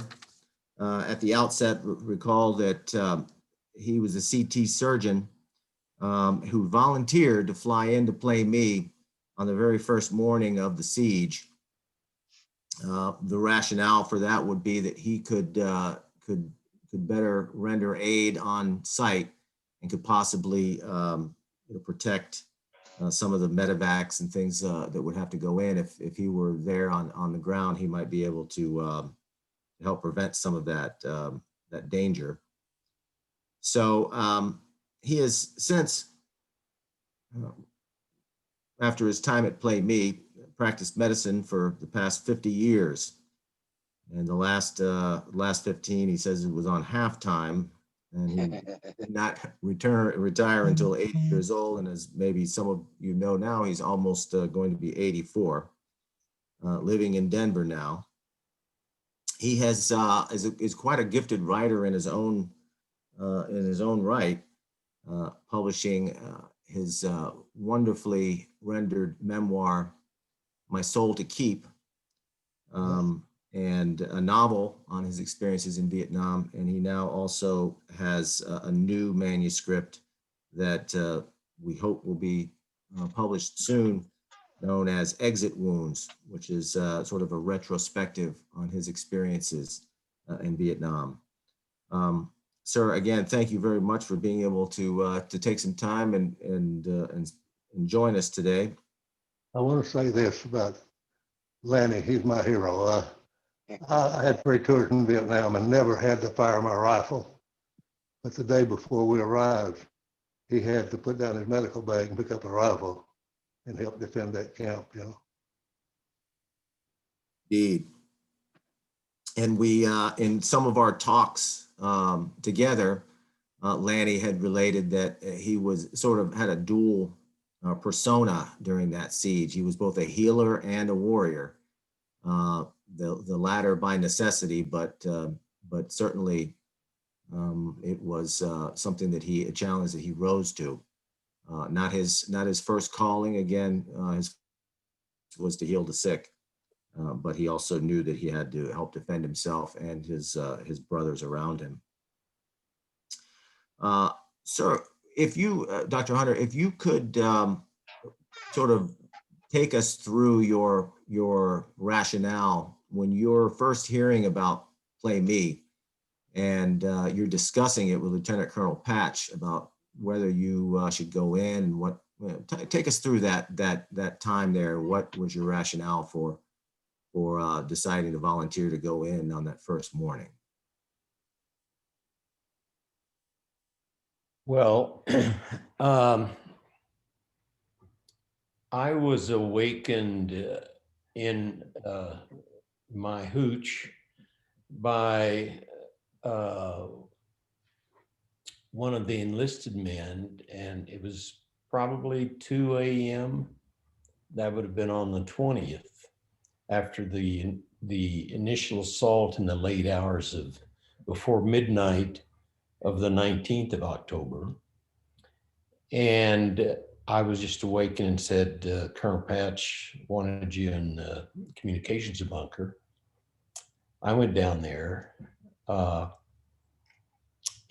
at the outset, recall that he was a CT surgeon who volunteered to fly into Plei Me on the very first morning of the siege. The rationale for that would be that he could better render aid on site and could possibly protect some of the medevacs and things that would have to go in. If he were there on the ground, he might be able to help prevent some of that that danger. So he has since, after his time at Plei Me, practiced medicine for the past 50 years. And the last 15, he says it was on half-time, and he did not retire until 80 years old. And as maybe some of you know now, he's almost going to be 84, living in Denver now. He has is quite a gifted writer in his own right, publishing his wonderfully rendered memoir, My Soul to Keep, and a novel on his experiences in Vietnam. And he now also has a new manuscript that we hope will be published soon, known as Exit Wounds, which is sort of a retrospective on his experiences in Vietnam. Sir, again, thank you very much for being able to take some time and join us today. I want to say this about Lanny. He's my hero. I had 3 tours in Vietnam and never had to fire my rifle. But the day before we arrived, he had to put down his medical bag and pick up a rifle and help defend that camp, you know. Indeed. And we, in some of our talks together, Lanny had related that he was sort of had a dual persona during that siege. He was both a healer and a warrior. The latter by necessity, but certainly it was something that a challenge that he rose to. Not his first calling. Again, his was to heal the sick, but he also knew that he had to help defend himself and his brothers around him. Sir, if you, Dr. Hunter, if you could sort of take us through your rationale when you're first hearing about Plei Me, and you're discussing it with Lieutenant Colonel Patch about whether you should go in and what. Take us through that time there. What was your rationale for deciding to volunteer to go in on that first morning? Well, I was awakened in my hooch by one of the enlisted men, and it was probably 2 a.m. That would have been on the 20th, after the initial assault in the late hours of before midnight of the 19th of October. And I was just awakened and said, Colonel Patch wanted you in the communications bunker. I went down there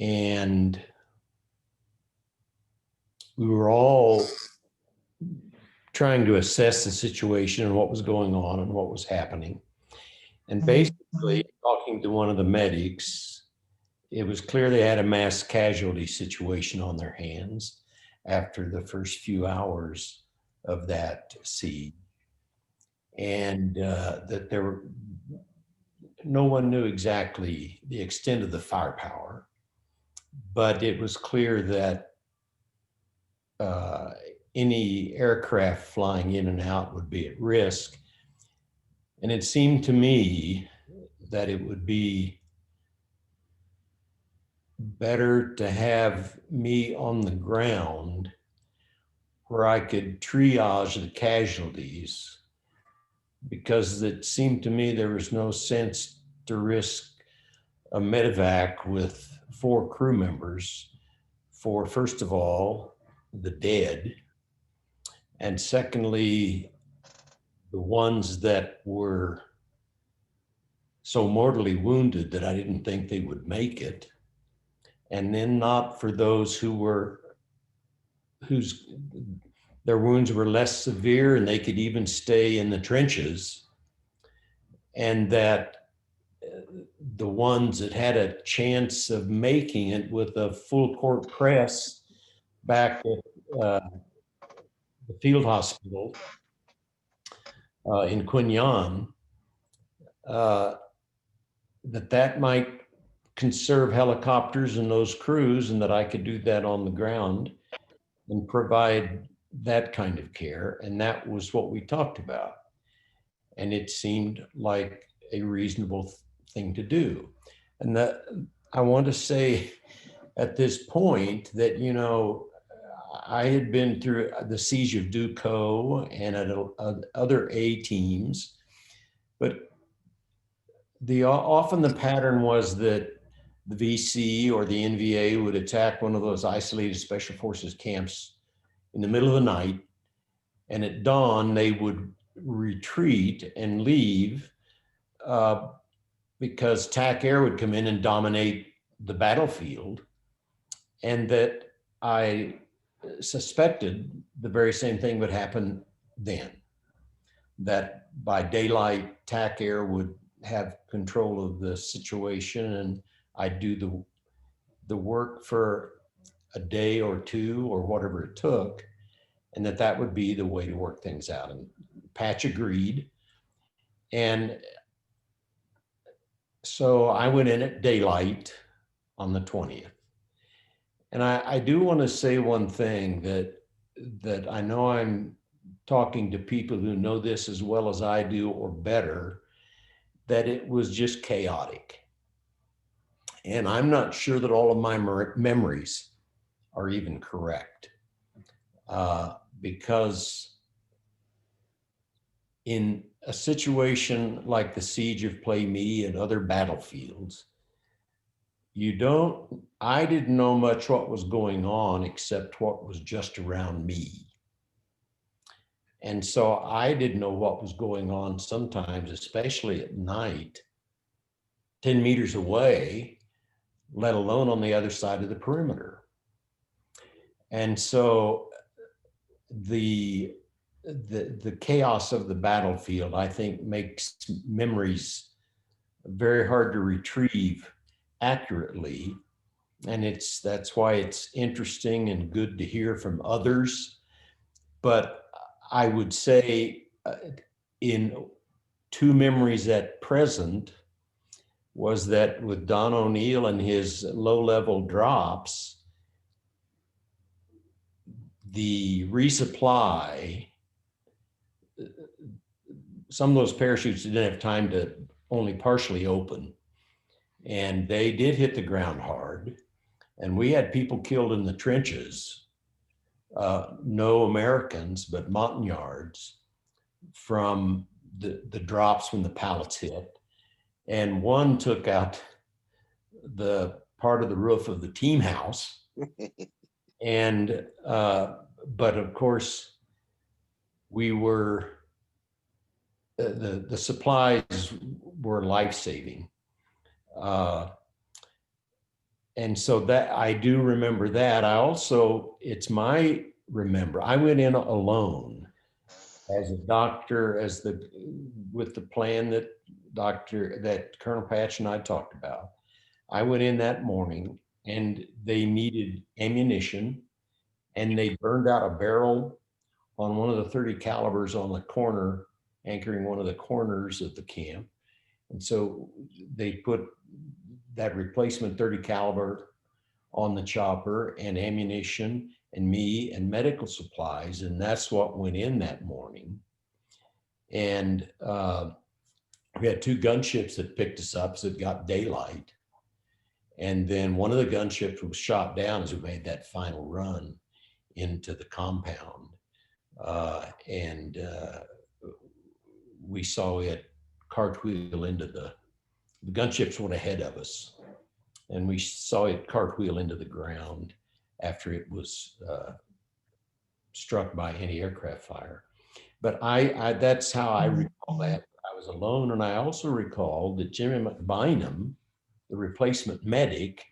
and we were all trying to assess the situation and what was going on and what was happening. And basically, talking to one of the medics, it was clear they had a mass casualty situation on their hands after the first few hours of that siege. And that no one knew exactly the extent of the firepower, but it was clear that any aircraft flying in and out would be at risk. And it seemed to me that it would be better to have me on the ground where I could triage the casualties, because it seemed to me there was no sense to risk a medevac with 4 crew members for, first of all, the dead, and secondly, the ones that were so mortally wounded that I didn't think they would make it. And then not for those whose their wounds were less severe and they could even stay in the trenches, and that the ones that had a chance of making it with a full court press back at the field hospital in Quinlan, that might conserve helicopters and those crews, and that I could do that on the ground and provide that kind of care. And that was what we talked about. And it seemed like a reasonable thing to do. And that I want to say at this point that, you know, I had been through the siege of Duco and at other A teams, but often the pattern was that the VC or the NVA would attack one of those isolated special forces camps in the middle of the night, and at dawn they would retreat and leave because TAC air would come in and dominate the battlefield, and that I suspected the very same thing would happen then, that by daylight TAC air would have control of the situation and I'd do the work for a day or two or whatever it took, and that would be the way to work things out. And Patch agreed. And so I went in at daylight on the 20th. And I do want to say one thing, that I know I'm talking to people who know this as well as I do or better, that it was just chaotic. And I'm not sure that all of my memories are even correct, because in a situation like the siege of Plei Me and other battlefields, I didn't know much what was going on except what was just around me. And so I didn't know what was going on sometimes, especially at night, 10 meters away, let alone on the other side of the perimeter. And so the chaos of the battlefield, I think, makes memories very hard to retrieve accurately. And that's why it's interesting and good to hear from others. But I would say in two memories at present was that with Don O'Neill and his low-level drops, the resupply, some of those parachutes didn't have time to only partially open, and they did hit the ground hard, and we had people killed in the trenches, no Americans, but Montagnards, from the drops when the pallets hit. And one took out the part of the roof of the team house. And, but of course, we were, the supplies were life-saving. And so that, I do remember that. I also, I went in alone as a doctor, with the plan that Colonel Patch and I talked about. I went in that morning and they needed ammunition, and they burned out a barrel on one of the 30 calibers on the corner, anchoring one of the corners of the camp. And so they put that replacement 30 caliber on the chopper, and ammunition and me and medical supplies. And that's what went in that morning. And we had two gunships that picked us up as it got daylight. And then one of the gunships was shot down as we made that final run into the compound. We saw it cartwheel into the gunships went ahead of us. And we saw it cartwheel into the ground after it was struck by anti-aircraft fire. But that's how I recall that. I was alone, and I also recall that Jimmy McBynum, the replacement medic,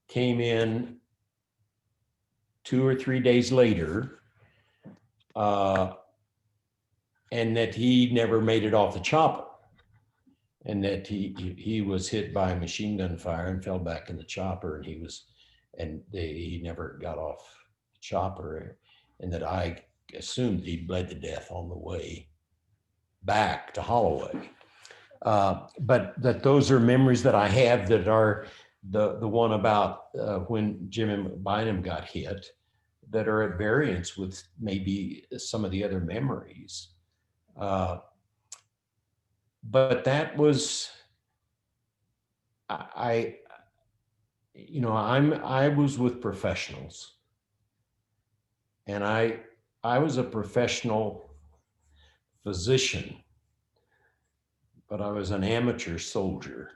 came in 2 or 3 days later, and that he never made it off the chopper, and that he was hit by a machine gun fire and fell back in the chopper, and he never got off the chopper. and that I assumed he bled to death on the way back to Holloway. But that those are memories that I have that are the one about when Jimmy Bynum got hit, that are at variance with maybe some of the other memories. But that was, I was with professionals, and I was a professional physician, but I was an amateur soldier.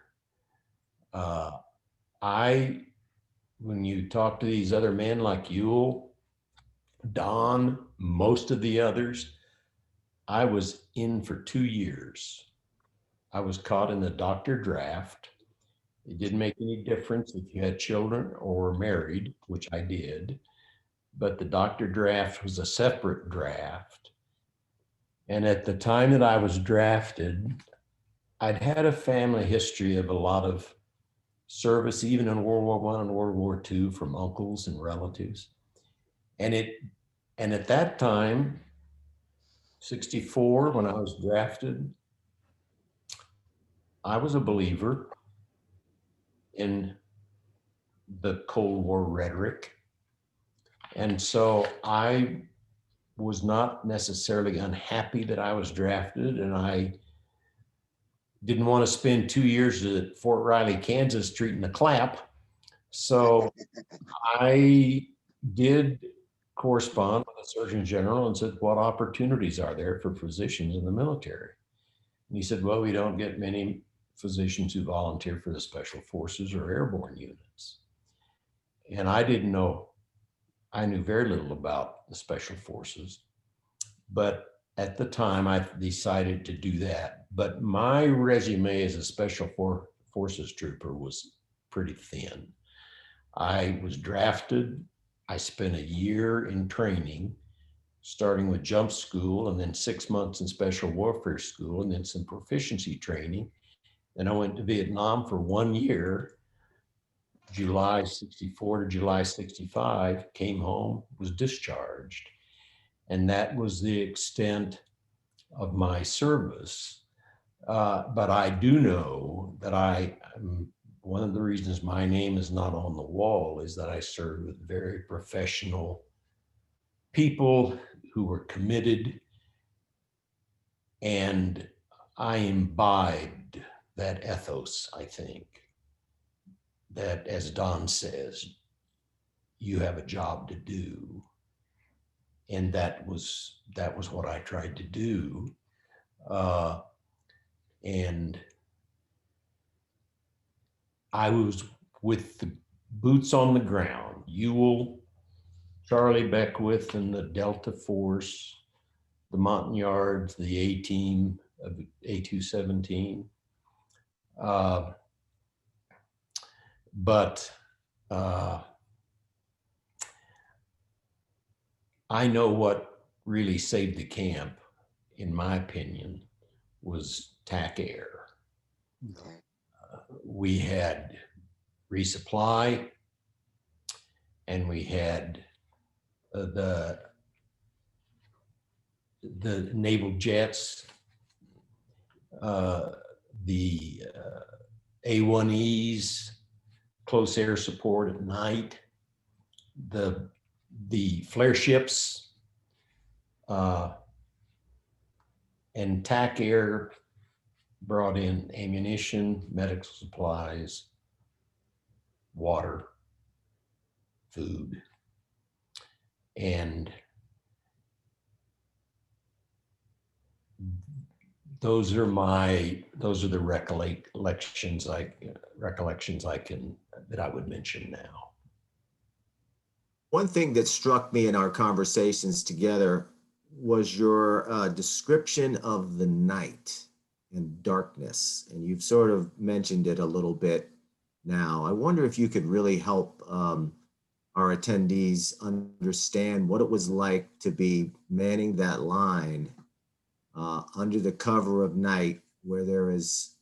When you talk to these other men like Euell, Don, most of the others, I was in for 2 years. I was caught in the doctor draft. It didn't make any difference if you had children or were married, which I did, but the doctor draft was a separate draft. And at the time that I was drafted, I'd had a family history of a lot of service, even in World War I and World War II, from uncles and relatives. And at that time, 64, when I was drafted, I was a believer in the Cold War rhetoric. And so I was not necessarily unhappy that I was drafted, and I didn't want to spend 2 years at Fort Riley, Kansas treating the clap. So I did correspond with the Surgeon General and said, what opportunities are there for physicians in the military? And he said, well, we don't get many physicians who volunteer for the Special Forces or airborne units. And I didn't know, I knew very little about the Special Forces, but at the time I decided to do that. But my resume as a Special Forces trooper was pretty thin. I was drafted. I spent a year in training, starting with jump school and then 6 months in special warfare school and then some proficiency training. Then I went to Vietnam for 1 year, July 64 to July 65, came home, was discharged. And that was the extent of my service. But I do know that one of the reasons my name is not on the wall is that I served with very professional people who were committed, and I imbibed that ethos, I think, that, as Don says, you have a job to do. And that was what I tried to do. And I was with the boots on the ground, Euell, Charlie Beckwith and the Delta Force, the Montagnards, the A-Team of A217. But I know what really saved the camp, in my opinion, was TAC Air. We had resupply, and we had the naval jets, the A1Es, close air support at night, the flare ships, and TAC Air brought in ammunition, medical supplies, water, food, and those are the recollections that I would mention now. One thing that struck me in our conversations together was your description of the night and darkness, and you've sort of mentioned it a little bit now. I wonder if you could really help our attendees understand what it was like to be manning that line under the cover of night, where there is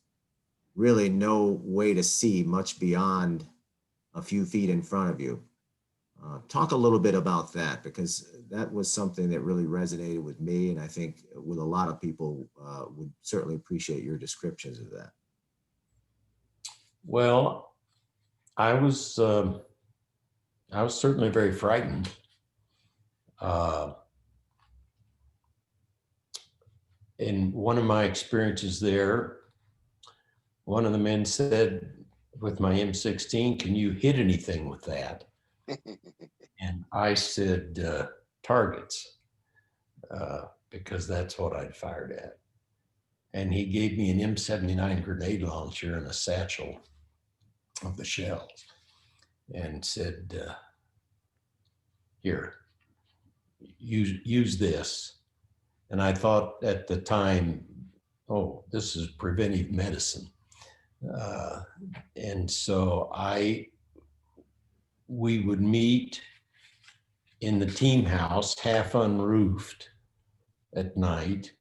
really no way to see much beyond a few feet in front of you. Talk a little bit about that, because that was something that really resonated with me, and I think with a lot of people would certainly appreciate your descriptions of that. Well, I was certainly very frightened. In one of my experiences there, one of the men said, with my M16, "Can you hit anything with that?" And I said, "Targets," because that's what I'd fired at. And he gave me an M79 grenade launcher and a satchel of the shells and said, "Here, use this." And I thought at the time, oh, this is preventive medicine. And so we would meet in the team house, half unroofed at night,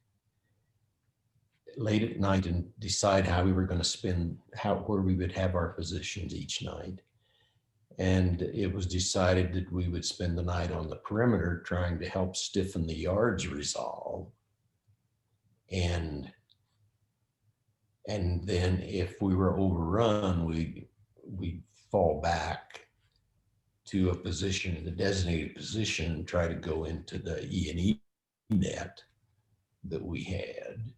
late at night, and decide how we were going to spend, where we would have our positions each night. And it was decided that we would spend the night on the perimeter trying to help stiffen the yards resolve. And then if we were overrun, we'd fall back to a position, the designated position, and try to go into the E&E net that we had.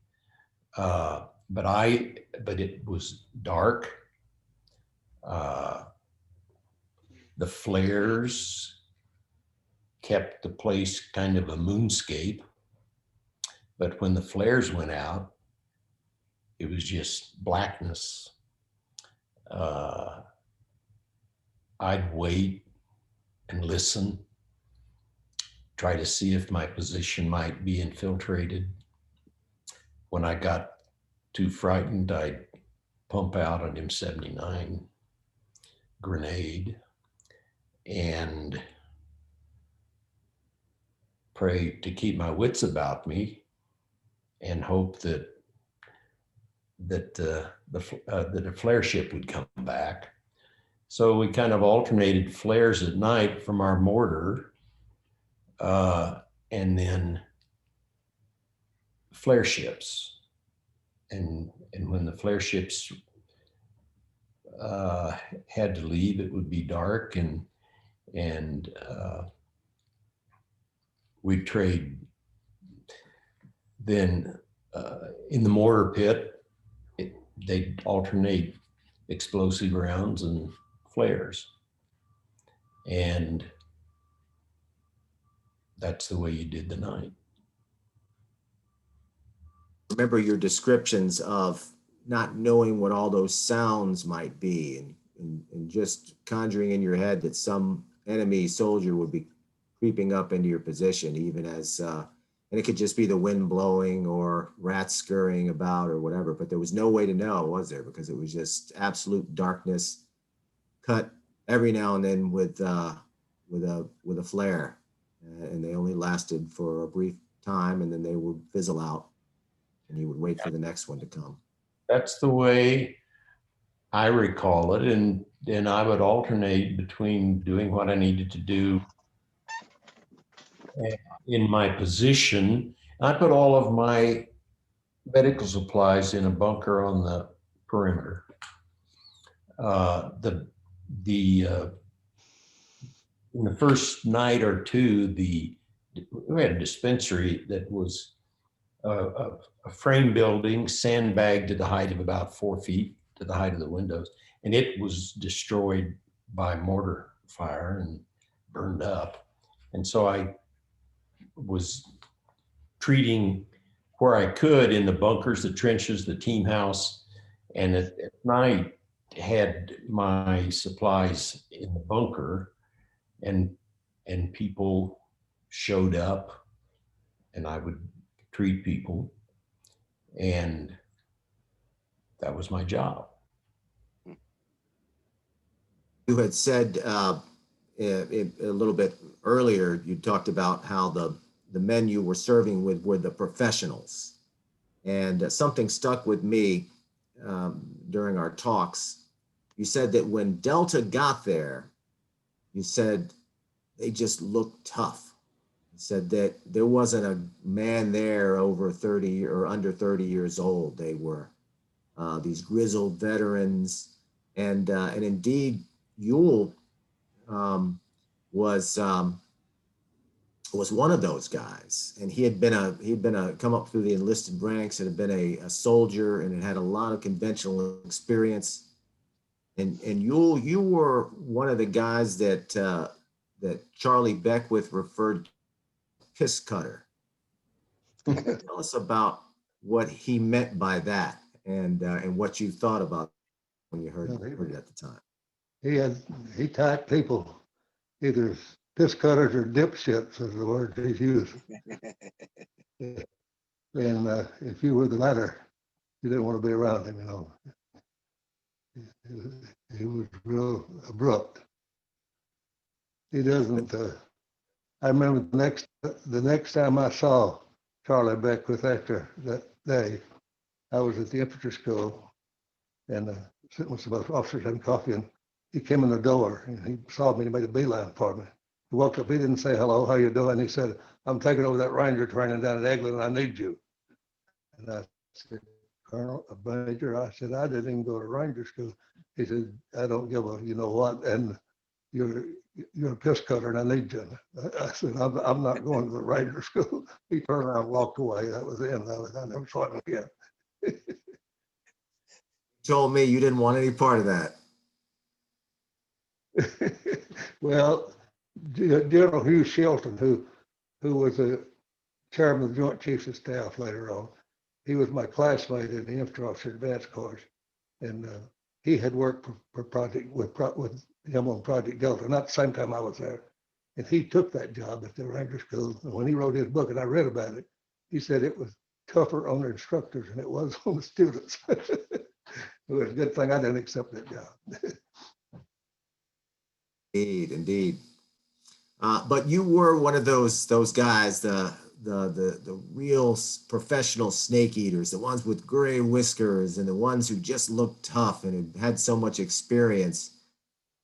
But it was dark. The flares kept the place kind of a moonscape. But when the flares went out, it was just blackness. I'd wait and listen, try to see if my position might be infiltrated. When I got too frightened, I'd pump out an M79 grenade and pray to keep my wits about me and hope that a flare ship would come back. So we kind of alternated flares at night from our mortar, and then flare ships. And when the flare ships had to leave, it would be dark, and we'd trade. Then in the mortar pit, they'd alternate explosive rounds and flares. And that's the way you did the night. Remember your descriptions of not knowing what all those sounds might be, and just conjuring in your head that some enemy soldier would be creeping up into your position, even as, and it could just be the wind blowing or rats scurrying about or whatever, but there was no way to know, was there? Because it was just absolute darkness, cut every now and then with a flare, and they only lasted for a brief time, and then they would fizzle out, and you would wait for the next one to come. That's the way I recall it, and then I would alternate between doing what I needed to do in my position. I put all of my medical supplies in a bunker on the perimeter. In the first night or two, we had a dispensary that was a frame building, sandbagged to the height of about 4 feet to the height of the windows, and it was destroyed by mortar fire and burned up. And so I was treating where I could in the bunkers, the trenches, the team house, and at night had my supplies in the bunker, and people showed up and I would treat people, and that was my job. You had said a little bit earlier, you talked about how the men you were serving with were the professionals. And something stuck with me during our talks. You said that when Delta got there, you said they just looked tough. He said that there wasn't a man there over 30 or under 30 years old. They were these grizzled veterans, and indeed Euell was one of those guys, and he had been a come up through the enlisted ranks and had been a soldier and had a lot of conventional experience. And Euell, you were one of the guys that that Charlie Beckwith referred to as piss cutter. Tell us about what he meant by that, and what you thought about when you heard it at the time. He typed people either piss cutters or dipshits is the word he's used. And if you were the latter, you didn't want to be around him, you know. He was real abrupt. He doesn't. I remember the next time I saw Charlie Beckwith after that day, I was at the infantry school, and sitting with some other officers having coffee, and he came in the door and he saw me and he made a beeline for me. He walked up, he didn't say hello, how you doing? He said, I'm taking over that Ranger training down at Eglin and I need you. And I said, Colonel, a Major, I said, I didn't even go to Ranger school. He said, I don't give a, you know what, and you're a piss cutter and I need you. I said, I'm not going to the Ranger school. He turned around and walked away. That was the end of it. I never saw him again. Told me you didn't want any part of that. Well, General Hugh Shelton, who was the chairman of the Joint Chiefs of Staff later on, he was my classmate in the infantry officer advanced course, and he had worked for project with him on Project Delta, not the same time I was there, and he took that job at the Ranger School. And when he wrote his book, and I read about it, he said it was tougher on the instructors than it was on the students. It was a good thing I didn't accept that job. Indeed. But you were one of those guys, the real professional snake eaters, the ones with gray whiskers and the ones who just looked tough and had so much experience.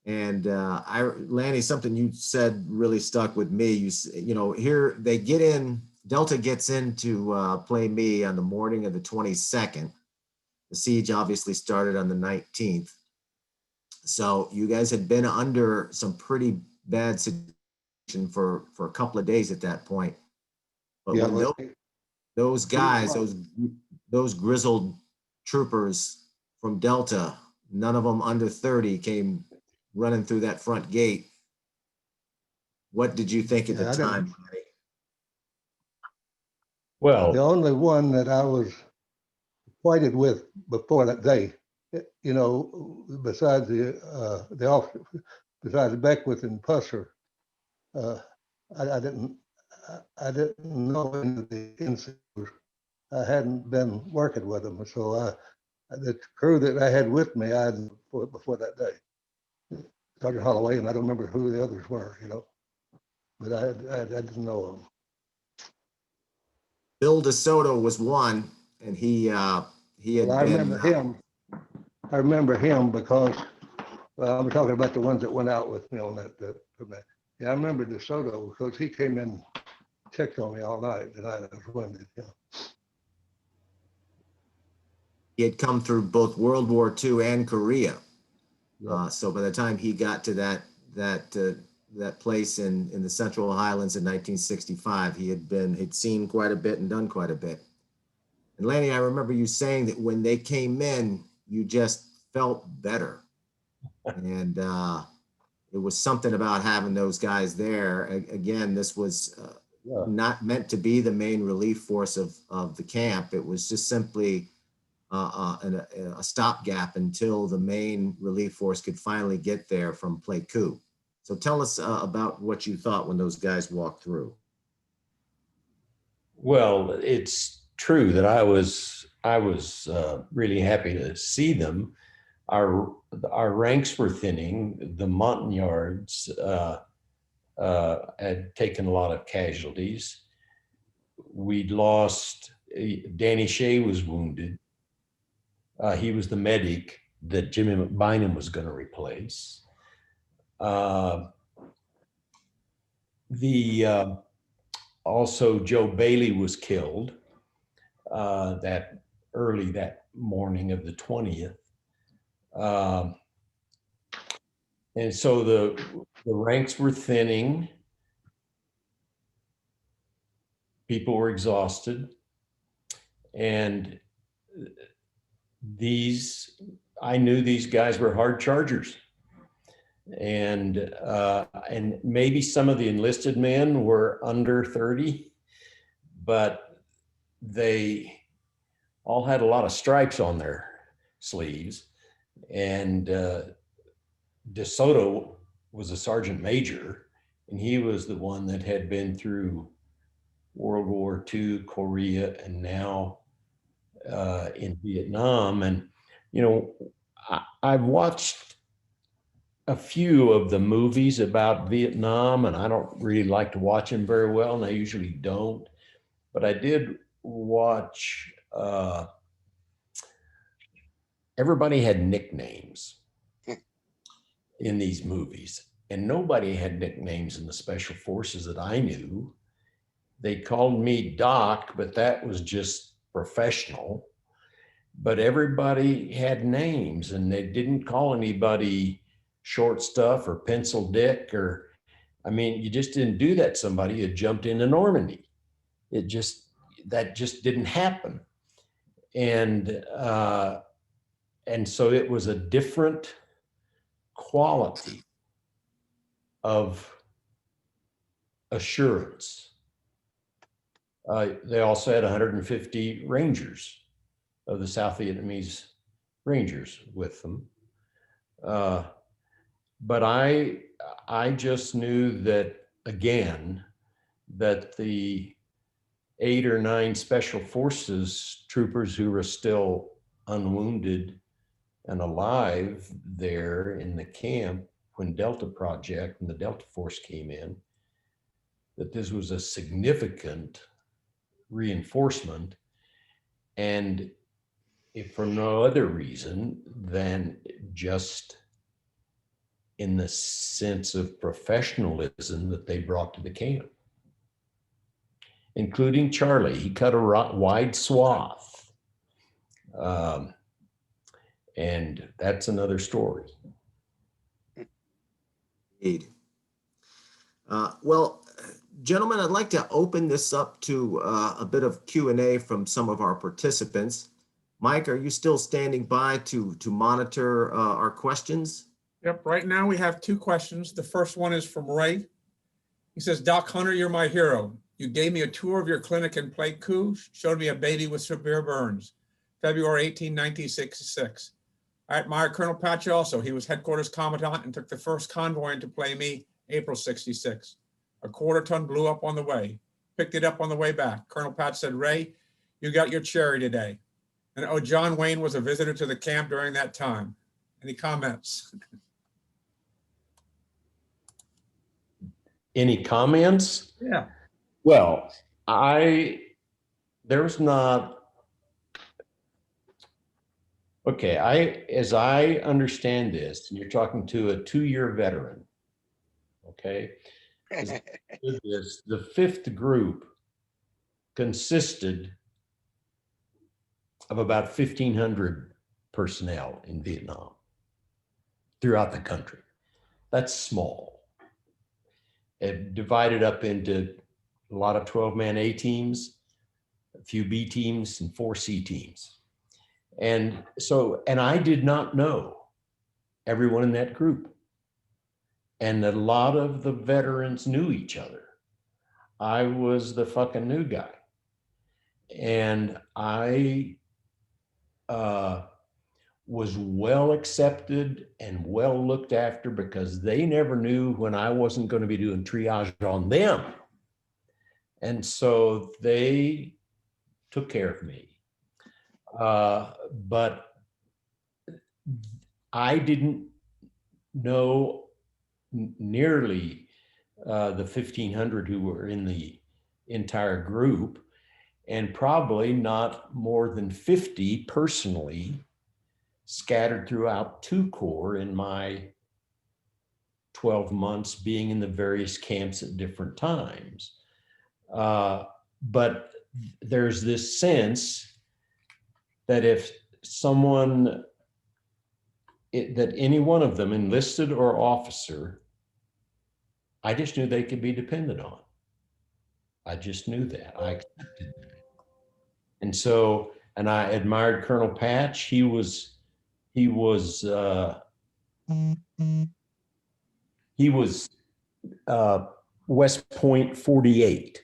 And Lanny, something you said really stuck with me. You know, here they get in, Delta gets into Plei Me on the morning of the 22nd. The siege obviously started on the 19th. So you guys had been under some pretty bad situation for a couple of days at that point. But Yeah, when those guys, those grizzled troopers from Delta, none of them under 30, came running through that front gate. What did you think at the time? Well, the only one that I was acquainted with before that day, you know, besides the officer, besides Beckwith and Pusser, I didn't know any of the incidents. I hadn't been working with them, so the crew that I had with me, I had before that day. Sergeant Holloway, and I don't remember who the others were, you know, but I didn't know them. Bill DeSoto was one, and he had Well, I remember him. I remember him because I'm talking about the ones that went out with me on that. Yeah, I remember DeSoto because he came in, checked on me all night, and I was wounded. Yeah. He had come through both World War II and Korea. Yeah. So by the time he got to that place in the Central Highlands in 1965, he'd seen quite a bit and done quite a bit. And Lanny, I remember you saying that when they came in, you just felt better. And it was something about having those guys there. Again, this was not meant to be the main relief force of the camp. It was just simply a stopgap until the main relief force could finally get there from Pleiku. So tell us about what you thought when those guys walked through. well, it's true that I was really happy to see them. Our ranks were thinning. The Montagnards had taken a lot of casualties. We'd lost. Danny Shea was wounded. He was the medic that Jimmy McBynum was going to replace. Also Joe Bailey was killed that early that morning of the 20th. And so the ranks were thinning. People were exhausted. And I knew these guys were hard chargers. And maybe some of the enlisted men were under 30, but they all had a lot of stripes on their sleeves. And DeSoto was a sergeant major, and he was the one that had been through World War II, Korea, and now in Vietnam. And, you know, I've watched a few of the movies about Vietnam, and I don't really like to watch them very well, and I usually don't. But I did watch, everybody had nicknames in these movies, and nobody had nicknames in the special forces that I knew. They called me Doc, but that was just professional. But everybody had names, and they didn't call anybody Short Stuff or Pencil Dick, or, I mean, you just didn't do that to somebody. You jumped into Normandy. That just didn't happen. And so it was a different quality of assurance. They also had 150 Rangers of the South Vietnamese Rangers with them. But I just knew that, again, that the 8 or 9 special forces troopers who were still unwounded and alive there in the camp when Delta Project and the Delta Force came in, that this was a significant reinforcement. And if for no other reason than just in the sense of professionalism that they brought to the camp, including Charlie. He cut a wide swath. And that's another story. Indeed. Well, gentlemen, I'd like to open this up to a bit of Q&A from some of our participants. Mike, are you still standing by to monitor our questions? Yep, right now we have 2 questions. The first one is from Ray. He says, Doc Hunter, you're my hero. You gave me a tour of your clinic in Plei Me, showed me a baby with severe burns, February 18, 1966. I admire Colonel Patch also. He was headquarters commandant and took the first convoy into Plei Me, April 66. A quarter-ton blew up on the way. Picked it up on the way back. Colonel Patch said, Ray, you got your cherry today. And oh, John Wayne was a visitor to the camp during that time. Any comments? Any comments? Yeah. Well, there's not, okay, as I understand this, and you're talking to a 2-year veteran, okay? The 5th group consisted of about 1,500 personnel in Vietnam throughout the country. That's small. It divided up into a lot of 12-man A teams, a few B teams, and 4 C teams. And I did not know everyone in that group. And a lot of the veterans knew each other. I was the fucking new guy. And I was well accepted and well looked after because they never knew when I wasn't going to be doing triage on them. And so they took care of me. But I didn't know nearly the 1,500 who were in the entire group, and probably not more than 50 personally scattered throughout 2 corps in my 12 months being in the various camps at different times. But there's this sense that if someone, that any one of them, enlisted or officer, I just knew they could be depended on. I just knew that. I accepted that. And so, and I admired Colonel Patch. He was West Point 48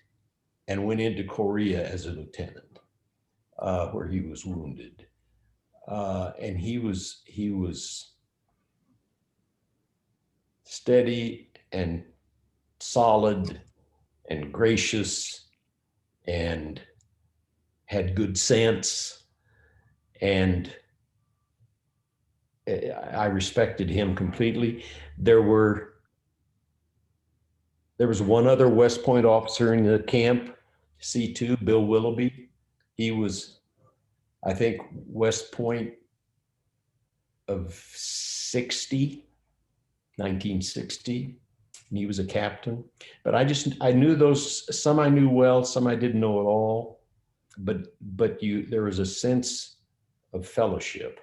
and went into Korea as a lieutenant, where he was wounded. And he was steady and solid and gracious and had good sense, and I respected him completely. There was one other West Point officer in the camp, C2, Bill Willoughby. He was, I think, West Point of 1960, and he was a captain. But I knew those, some I knew well, some I didn't know at all. But there was a sense of fellowship,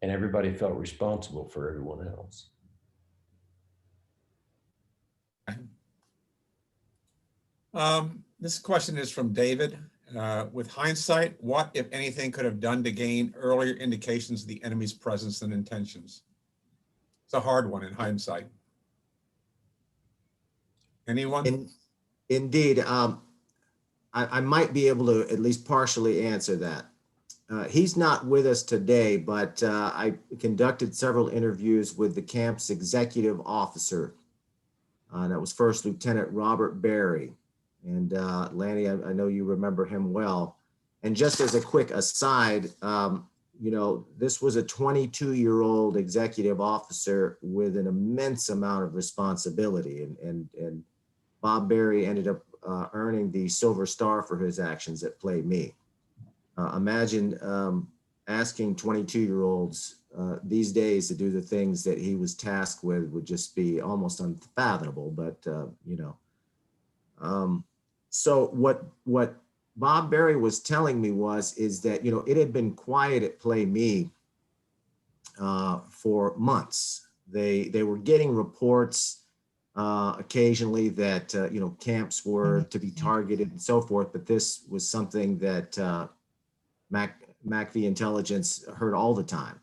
and everybody felt responsible for everyone else. This question is from David. With hindsight, what, if anything, could have done to gain earlier indications of the enemy's presence and intentions? It's a hard one in hindsight. Anyone? Indeed. I might be able to at least partially answer that. He's not with us today, but I conducted several interviews with the camp's executive officer. That was First Lieutenant Robert Berry. And Lanny, I know you remember him well. And just as a quick aside, this was a 22-year-old executive officer with an immense amount of responsibility. And Bob Berry ended up earning the Silver Star for his actions at Plei Me. Imagine asking 22-year-olds these days to do the things that he was tasked with would just be almost unfathomable. But so what Bob Berry was telling me is that it had been quiet at Plei Me for months. They were getting reports occasionally that camps were to be targeted and so forth, but this was something that MACV intelligence heard all the time.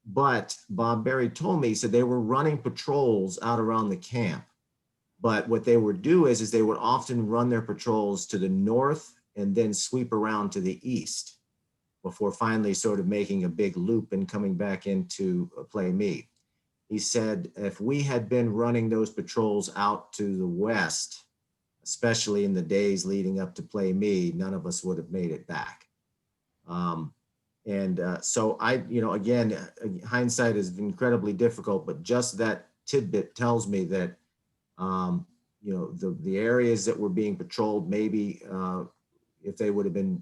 But Bob Berry told me, he said they were running patrols out around the camp, but what they would do is they would often run their patrols to the north and then sweep around to the east before finally sort of making a big loop and coming back into Plei Me. He said, if we had been running those patrols out to the west, especially in the days leading up to Plei Me, none of us would have made it back. So again, hindsight is incredibly difficult, but just that tidbit tells me that, the areas that were being patrolled, maybe if they would have been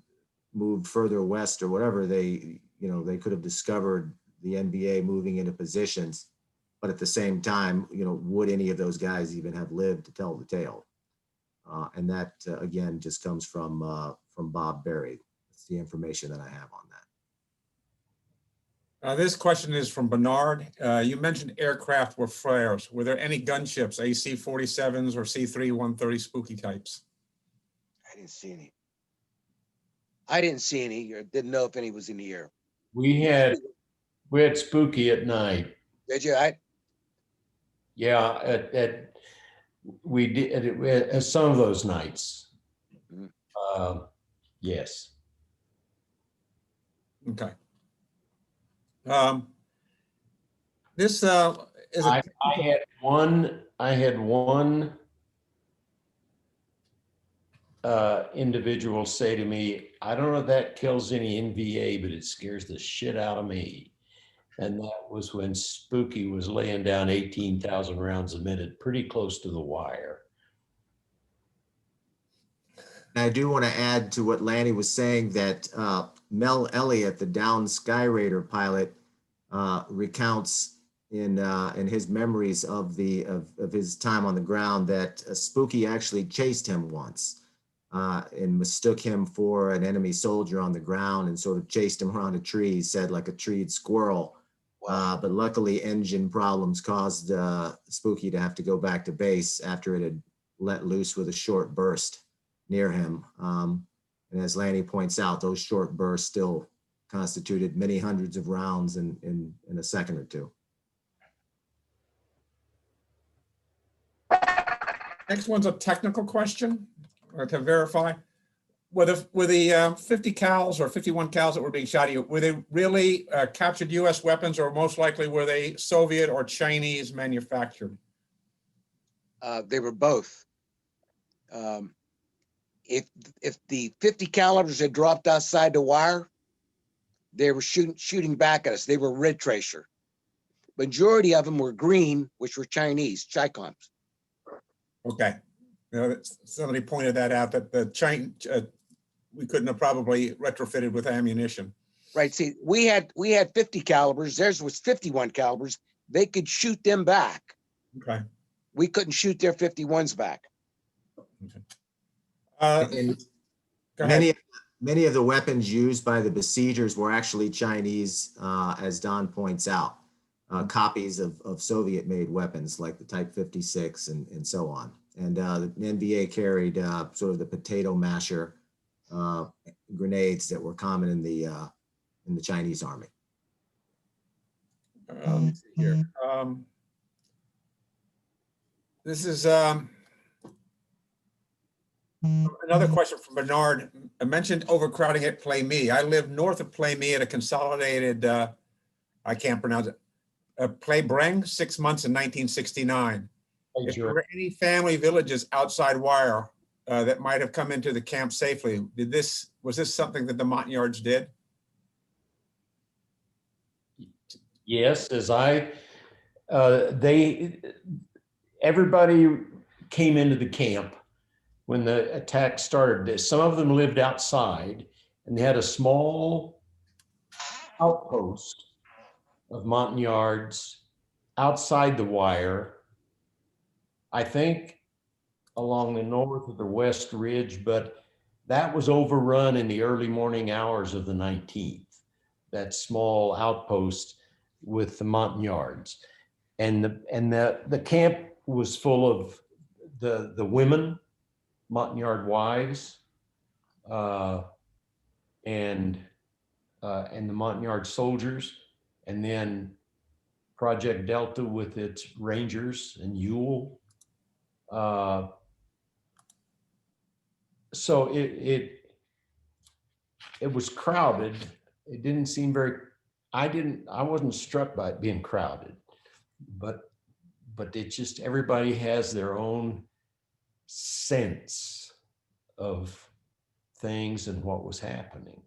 moved further west or whatever, they could have discovered the NBA moving into positions. But at the same time, would any of those guys even have lived to tell the tale? And that, again, just comes from Bob Berry. That's the information that I have on that. This question is from Bernard. You mentioned aircraft were flares. Were there any gunships, AC-47s or C-3-130 spooky types? I didn't see any. I didn't see any, or didn't know if any was in the air. We had spooky at night. Did you? Yeah, we did at some of those nights. Mhm. Yes. Okay. This is I had one individual say to me, I don't know if that kills any NVA, but it scares the shit out of me. And that was when Spooky was laying down 18,000 rounds a minute, pretty close to the wire. And I do want to add to what Lanny was saying that Mel Elliott, the downed Skyraider pilot, recounts in his memories of his time on the ground that Spooky actually chased him once and mistook him for an enemy soldier on the ground and sort of chased him around a tree. He said like a treed squirrel. But luckily engine problems caused Spooky to have to go back to base after it had let loose with a short burst near him. And as Lanny points out, those short bursts still constituted many hundreds of rounds in a second or two. Next one's a technical question to verify. Were the 50 cals or 51 cals that were being shot at you, were they really captured US weapons, or most likely were they Soviet or Chinese manufactured? They were both. If the 50 calibers had dropped outside the wire, they were shooting back at us. They were red tracer. Majority of them were green, which were Chinese, Chi-Coms. Okay. Somebody pointed that out, that the we couldn't have probably retrofitted with ammunition. Right. See, we had 50 calibers. Theirs was 51 calibers. They could shoot them back. Okay. We couldn't shoot their 51s back. Okay. And Go ahead. many of the weapons used by the besiegers were actually Chinese, as Don points out, copies of Soviet-made weapons like the Type 56 and so on. And the NVA carried sort of the potato masher grenades that were common in the Chinese army. Let me see here. This is another question from Bernard. I mentioned overcrowding at Plei Me. I live north of Plei Me at a consolidated, I can't pronounce it, Plei Breng, 6 months in 1969. If there were any family villages outside wire that might have come into the camp safely, was this something that the Montagnards did? Yes, everybody came into the camp when the attack started. Some of them lived outside, and they had a small outpost of Montagnards outside the wire, I think along the north of the west ridge, but that was overrun in the early morning hours of the 19th, that small outpost with the Montagnards. And the camp was full of the women, Montagnard wives, and the Montagnard soldiers, and then Project Delta with its Rangers and Euell. So it was crowded. It didn't seem very, I wasn't struck by it being crowded, but it just, everybody has their own sense of things and what was happening.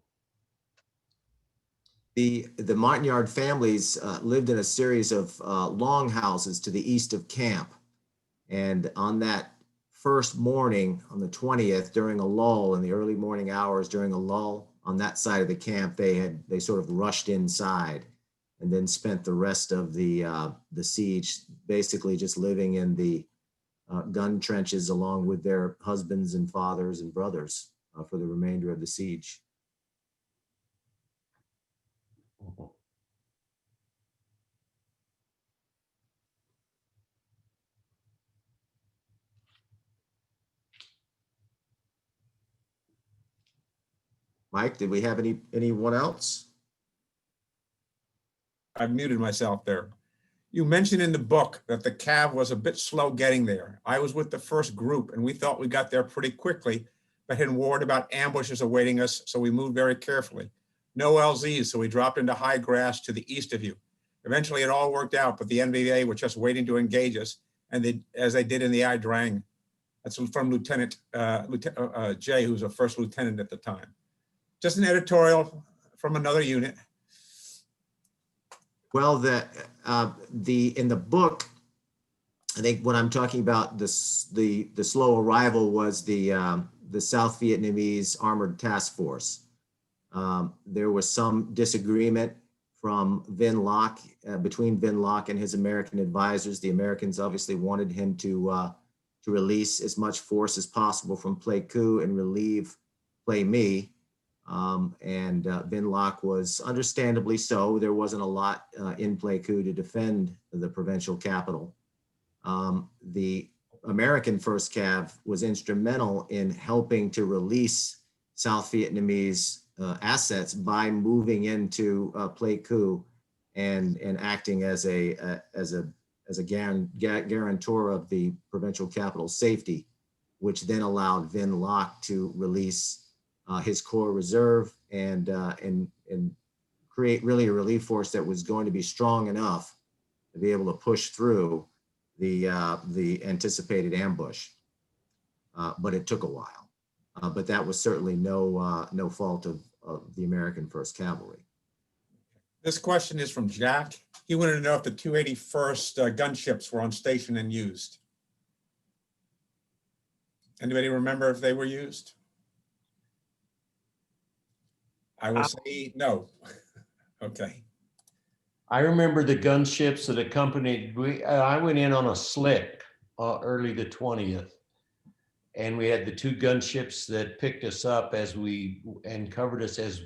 The Montagnard families lived in a series of longhouses to the east of camp. And on that first morning, on the 20th, during a lull in the early morning hours, during a lull on that side of the camp, they sort of rushed inside and then spent the rest of the siege basically just living in the gun trenches along with their husbands and fathers and brothers for the remainder of the siege. Mike, did we have anyone else? I've muted myself there. You mentioned in the book that the cav was a bit slow getting there. I was with the first group and we thought we got there pretty quickly, but had warned about ambushes awaiting us, so we moved very carefully. No LZs, so we dropped into high grass to the east of you. Eventually it all worked out, but the NVA were just waiting to engage us, and as they did in the I Drang. That's from Lieutenant Jay, who was a first lieutenant at the time. Just an editorial from another unit. Well, in the book, I think what I'm talking about, the slow arrival was the South Vietnamese Armored Task Force. There was some disagreement from Vin Locke, between Vin Locke and his American advisors. The Americans obviously wanted him to release as much force as possible from Pleiku and relieve Plei Me. Vin Locke was understandably so. There wasn't a lot in Pleiku to defend the provincial capital. The American First Cav was instrumental in helping to release South Vietnamese assets by moving into Pleiku and acting as a guarantor of the provincial capital's safety, which then allowed Vin Locke to release his core reserve and create really a relief force that was going to be strong enough to be able to push through the anticipated ambush. But it took a while. But that was certainly no fault of the American First Cavalry. This question is from Jack. He wanted to know if the 281st gunships were on station and used. Anybody remember if they were used? I will say no. Okay. I remember the gunships that accompanied, I went in on a slick early the 20th, and we had the two gunships that picked us up and covered us as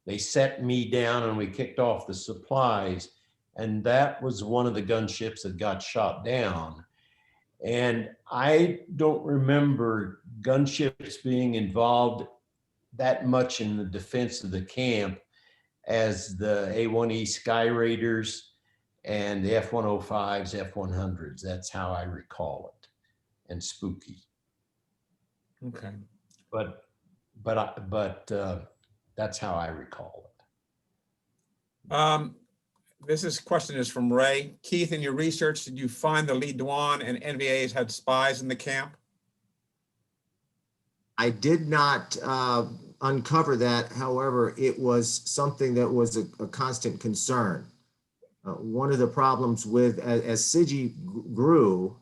they set me down, and we kicked off the supplies. And that was one of the gunships that got shot down. And I don't remember gunships being involved that much in the defense of the camp as the A-1E Sky Raiders and the F-105s, F-100s. That's how I recall it, and Spooky. Okay. But that's how I recall it. This question is from Ray. Keith, in your research, did you find the Li Duan and NVAs had spies in the camp? I did not uncover that. However, it was something that was a constant concern. One of the problems with, as CIGI grew,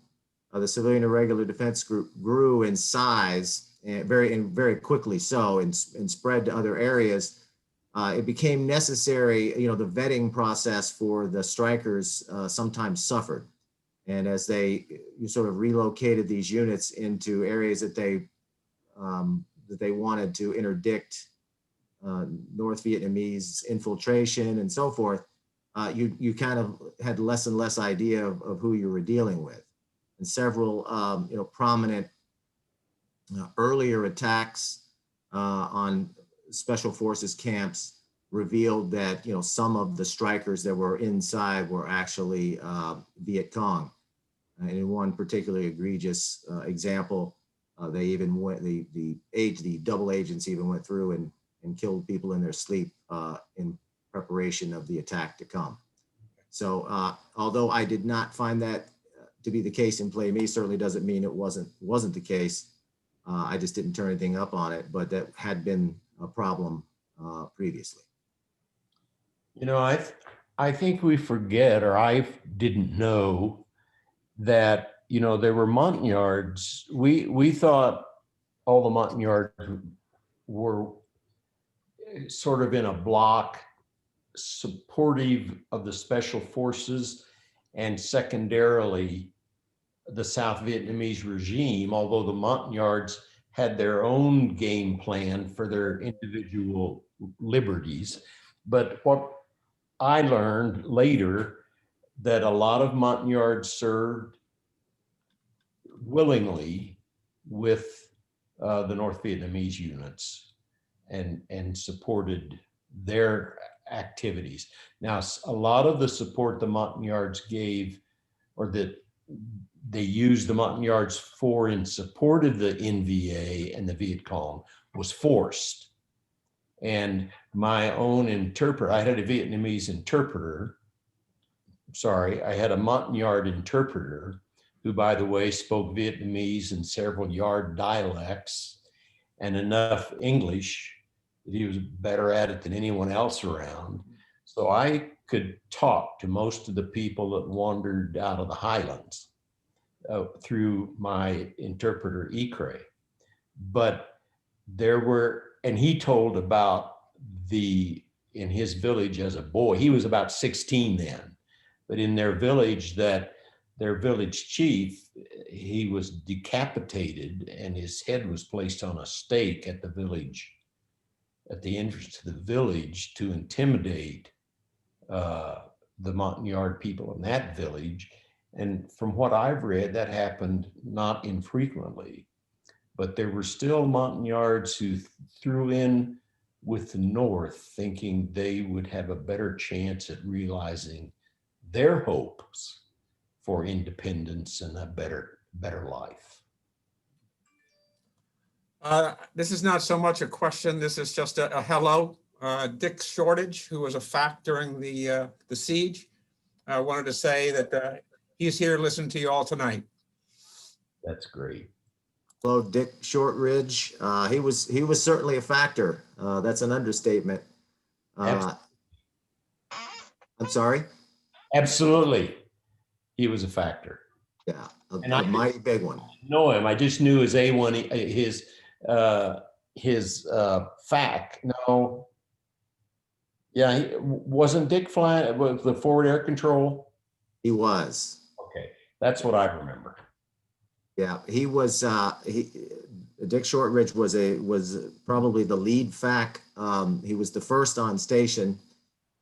the Civilian Irregular Defense Group grew in size, and very quickly so, and spread to other areas. It became necessary, the vetting process for the strikers sometimes suffered. And as you sort of relocated these units into areas that they wanted to interdict North Vietnamese infiltration and so forth, you kind of had less and less idea of who you were dealing with. And several, prominent earlier attacks on Special Forces camps revealed that, some of the strikers that were inside were actually Viet Cong. And in one particularly egregious example, they even went, the double agents even went through and killed people in their sleep in preparation of the attack to come. So although I did not find that to be the case in Plei Me, certainly doesn't mean it wasn't the case. I just didn't turn anything up on it, but that had been a problem previously. I think we forget, or I didn't know that, there were Montagnards. We thought all the Montagnards were sort of in a block supportive of the Special Forces and secondarily the South Vietnamese regime, although the Montagnards had their own game plan for their individual liberties. But what I learned later, that a lot of Montagnards served willingly with the North Vietnamese units and supported their activities. Now, a lot of the support the Montagnards gave, or that they used the Montagnards for in support of the NVA and the Viet Cong, was forced. And my own interpreter, I had a Vietnamese interpreter, I had a Montagnard interpreter, who, by the way, spoke Vietnamese and several Yard dialects and enough English that he was better at it than anyone else around. So I could talk to most of the people that wandered out of the highlands through my interpreter, Ikre. But and he told about the in his village as a boy. He was about 16 then, but in their village, that their village chief, he was decapitated and his head was placed on a stake at the village, at the entrance to the village, to intimidate the Montagnard people in that village. And from what I've read, that happened not infrequently, but there were still Montagnards who threw in with the North, thinking they would have a better chance at realizing their hopes for independence and a better life. This is not so much a question. This is just a hello. Dick Shortage, who was a fact during the siege, wanted to say that he's here listening to you all tonight. That's great. Hello, Dick Shortridge. He was certainly a factor. That's an understatement. I'm sorry? Absolutely. He was a factor. Yeah, And a I mighty big one. know him. I just knew his A1, his fact. No. Yeah, wasn't Dick flying with the forward air control? He was. Okay, that's what I remember. Yeah, he was. Dick Shortridge was probably the lead fact. He was the first on station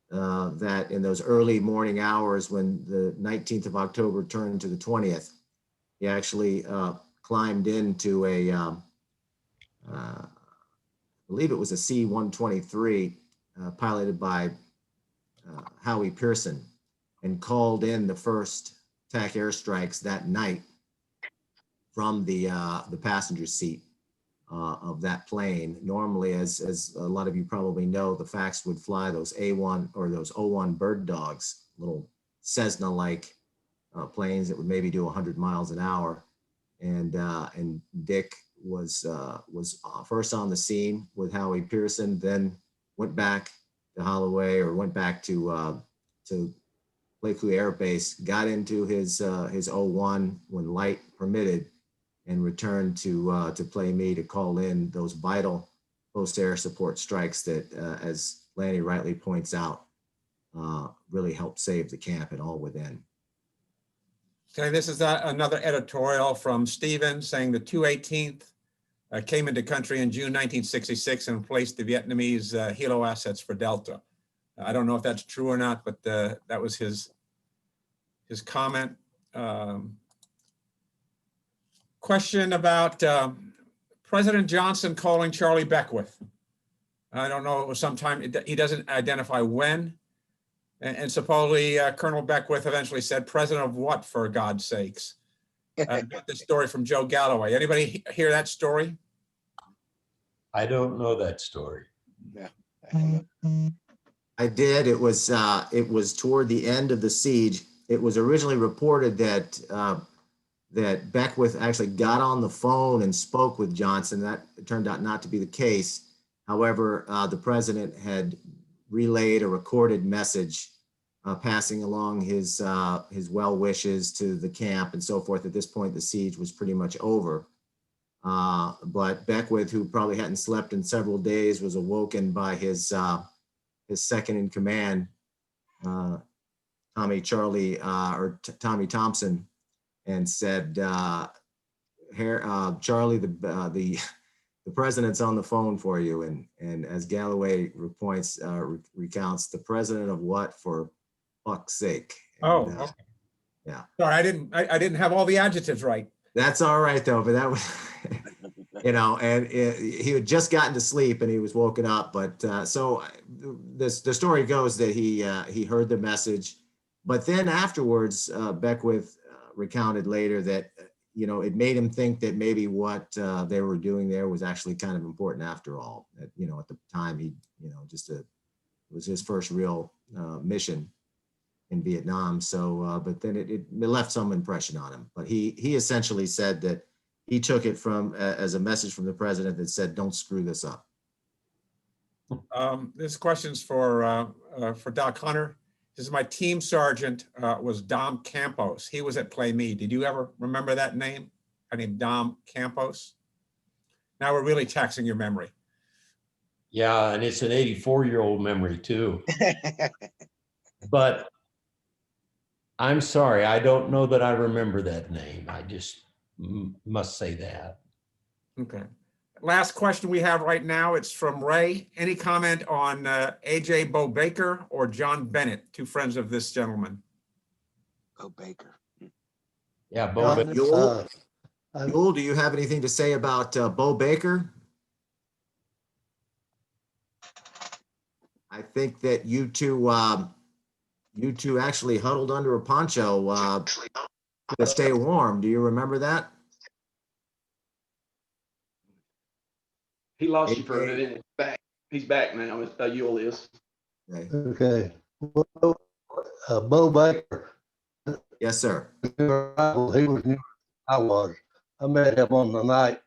that in those early morning hours when the 19th of October turned to the 20th, he actually climbed into I believe it was a C-123 piloted by Howie Pearson, and called in the first attack airstrikes that night from the passenger seat of that plane. Normally, as a lot of you probably know, the facts would fly those A1 or those O1 bird dogs, little Cessna-like planes that would maybe do 100 miles an hour. And Dick was first on the scene with Howie Pearson, then went back to Holloway, or went back to Pleiku Air Base, got into his O1 when light permitted, and returned to Plei Me to call in those vital post-air support strikes that, as Lanny rightly points out, really helped save the camp and all within. Okay, this is another editorial from Stephen saying the 218th came into country in June 1966 and placed the Vietnamese helo assets for Delta. I don't know if that's true or not, but that was his comment. Question about President Johnson calling Charlie Beckwith. I don't know, it was sometime, he doesn't identify when. And supposedly Colonel Beckwith eventually said, "President of what, for God's sakes?" Got this story from Joe Galloway. Anybody hear that story? I don't know that story. Yeah. I did. It was toward the end of the siege. It was originally reported that that Beckwith actually got on the phone and spoke with Johnson. That turned out not to be the case. However, the president had relayed a recorded message passing along his well wishes to the camp and so forth. At this point, the siege was pretty much over. But Beckwith, who probably hadn't slept in several days, was awoken by his second in command, Tommy Thompson, and said, "Charlie, the president's on the phone for you." And as Galloway recounts, the president of what, for fuck's sake. And, Okay. Yeah. Sorry, I didn't have all the adjectives right. That's all right though, but that was, and he had just gotten to sleep and he was woken up. But so the story goes that he heard the message, but then afterwards, Beckwith recounted later that it made him think that maybe what they were doing there was actually kind of important after all. That, at the time he, it was his first real mission in Vietnam. So, but then it left some impression on him. But he essentially said that he took it from as a message from the president that said, "Don't screw this up." This question's for Doc Hunter. This is my team sergeant was Dom Campos. He was at Plei Me. Did you ever remember that name? A name Dom Campos? Now we're really taxing your memory. Yeah, and it's an 84-year-old memory too. But I'm sorry, I don't know that I remember that name. I just must say that. Okay. Last question we have right now, it's from Ray. Any comment on AJ Bo Baker or John Bennett, two friends of this gentleman? Go Baker. Yeah, Bo Baker. Euell, do you have anything to say about Bo Baker? I think that you two actually huddled under a poncho to stay warm. Do you remember that? He lost you for a minute. Back. He's back now. Euell is. Okay. Okay. Well, Bo Baker, Yes, sir. he was new. I was. I met him on the night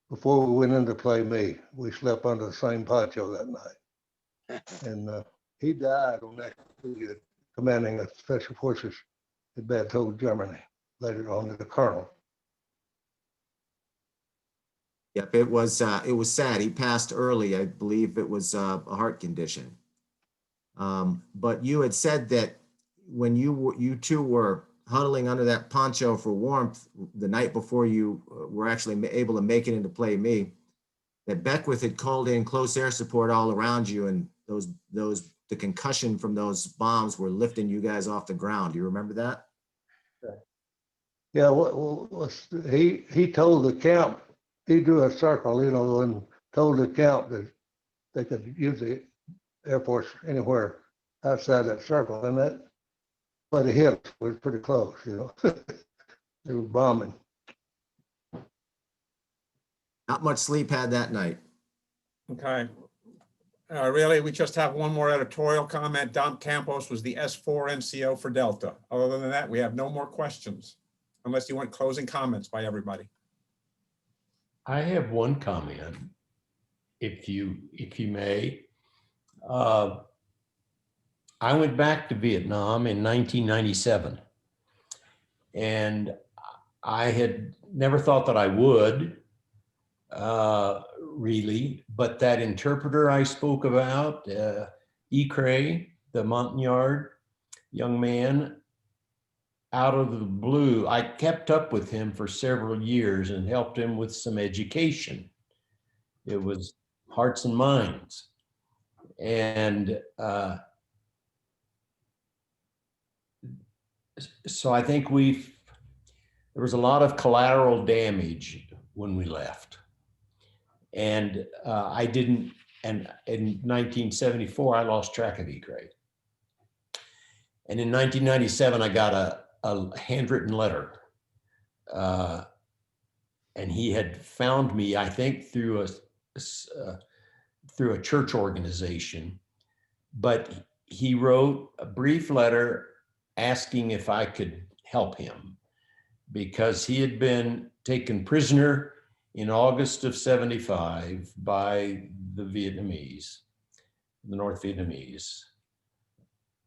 before we went in to Plei Me. We slept under the same poncho that night. And he died on that period, commanding the Special Forces at Battle Germany, later on as a colonel. Yep, it was sad. He passed early. I believe it was a heart condition. But you had said that when you two were huddling under that poncho for warmth the night before you were actually able to make it into Plei Me, that Beckwith had called in close air support all around you, and the concussion from those bombs were lifting you guys off the ground. Do you remember that? Yeah, he told the camp, he drew a circle, you know, and told the camp that they could use the Air Force anywhere outside that circle, and that, but it hit was pretty close, you know. They were bombing. Not much sleep had that night. Okay. Really, we just have one more editorial comment. Dom Campos was the S4 NCO for Delta. Other than that, we have no more questions, unless you want closing comments by everybody. I have one comment, if you may. I went back to Vietnam in 1997, and I had never thought that I would, really, but that interpreter I spoke about, Cray, the Montagnard young man, out of the blue, I kept up with him for several years and helped him with some education. It was Hearts and Minds. And so I think there was a lot of collateral damage when we left. And I didn't, and in 1974, I lost track of Cray. And in 1997, I got a handwritten letter. And he had found me, I think, through a church organization. But he wrote a brief letter asking if I could help him, because he had been taken prisoner in August of '75 by the Vietnamese, the North Vietnamese,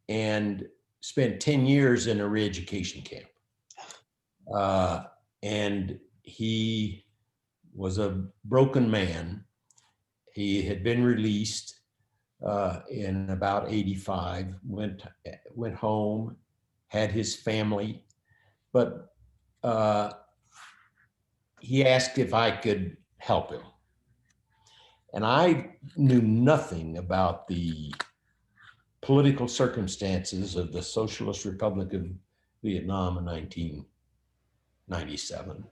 and spent 10 years in a re-education camp. And he was a broken man. He had been released in about '85, went home, had his family, but he asked if I could help him. And I knew nothing about the political circumstances of the Socialist Republic of Vietnam in 1997.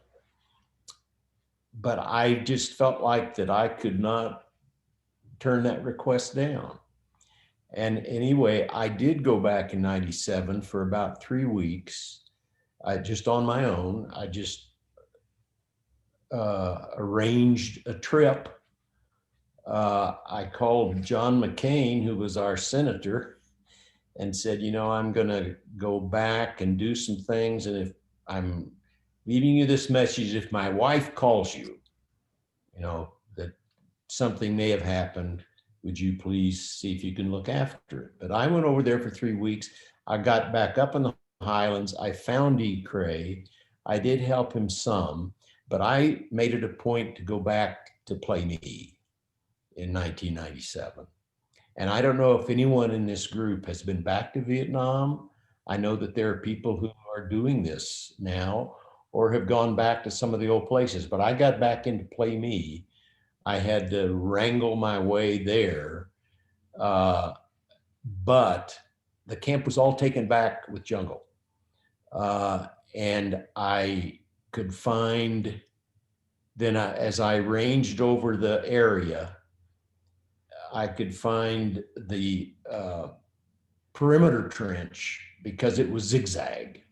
But I just felt like that I could not turn that request down. And anyway, I did go back in '97 for about 3 weeks. Just on my own. I just arranged a trip. I called John McCain, who was our senator, and said, you know, I'm going to go back and do some things. And if I'm leaving you this message, if my wife calls you, you know, that something may have happened, would you please see if you can look after it? But I went over there for 3 weeks. I got back up in the Highlands. I found Cray. I did help him some, but I made it a point to go back to Plei Me. in 1997. And I don't know if anyone in this group has been back to Vietnam. I know that there are people who are doing this now or have gone back to some of the old places, but I got back into Plei Me. I had to wrangle my way there, but the camp was all taken back with jungle. And I could find, then as I ranged over the area, I could find the perimeter trench because it was zigzag,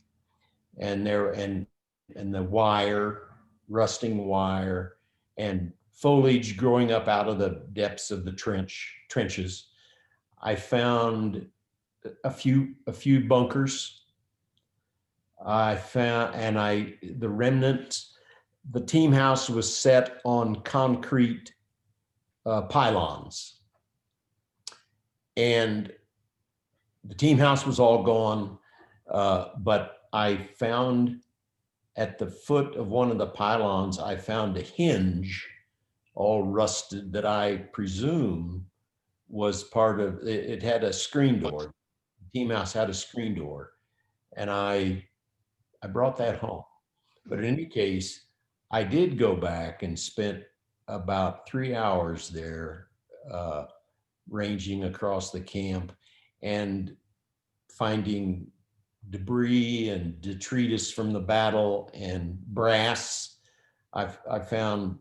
and the wire, rusting wire, and foliage growing up out of the depths of the trenches. I found a few bunkers. I found, the remnants, the team house was set on concrete pylons. And the team house was all gone, but I found at the foot of one of the pylons, I found a hinge all rusted that I presume was part of, it had a screen door. The team house had a screen door, and I brought that home. But in any case, I did go back and spent about 3 hours there, ranging across the camp and finding debris and detritus from the battle and brass. I found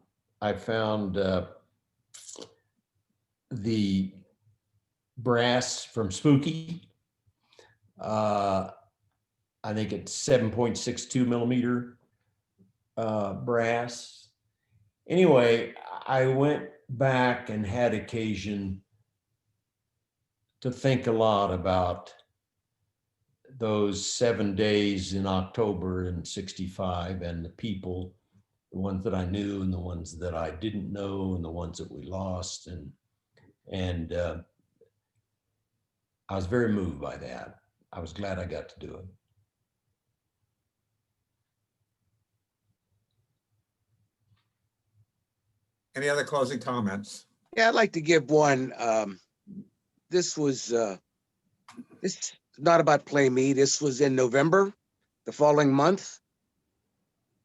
the brass from Spooky. I think it's 7.62 millimeter brass. Anyway, I went back and had occasion to think a lot about those 7 days in October in '65 and the people, the ones that I knew and the ones that I didn't know and the ones that we lost. And I was very moved by that. I was glad I got to do it. Any other closing comments? Yeah, I'd like to give one. This was this not about Plei Me. This was in November, the following month.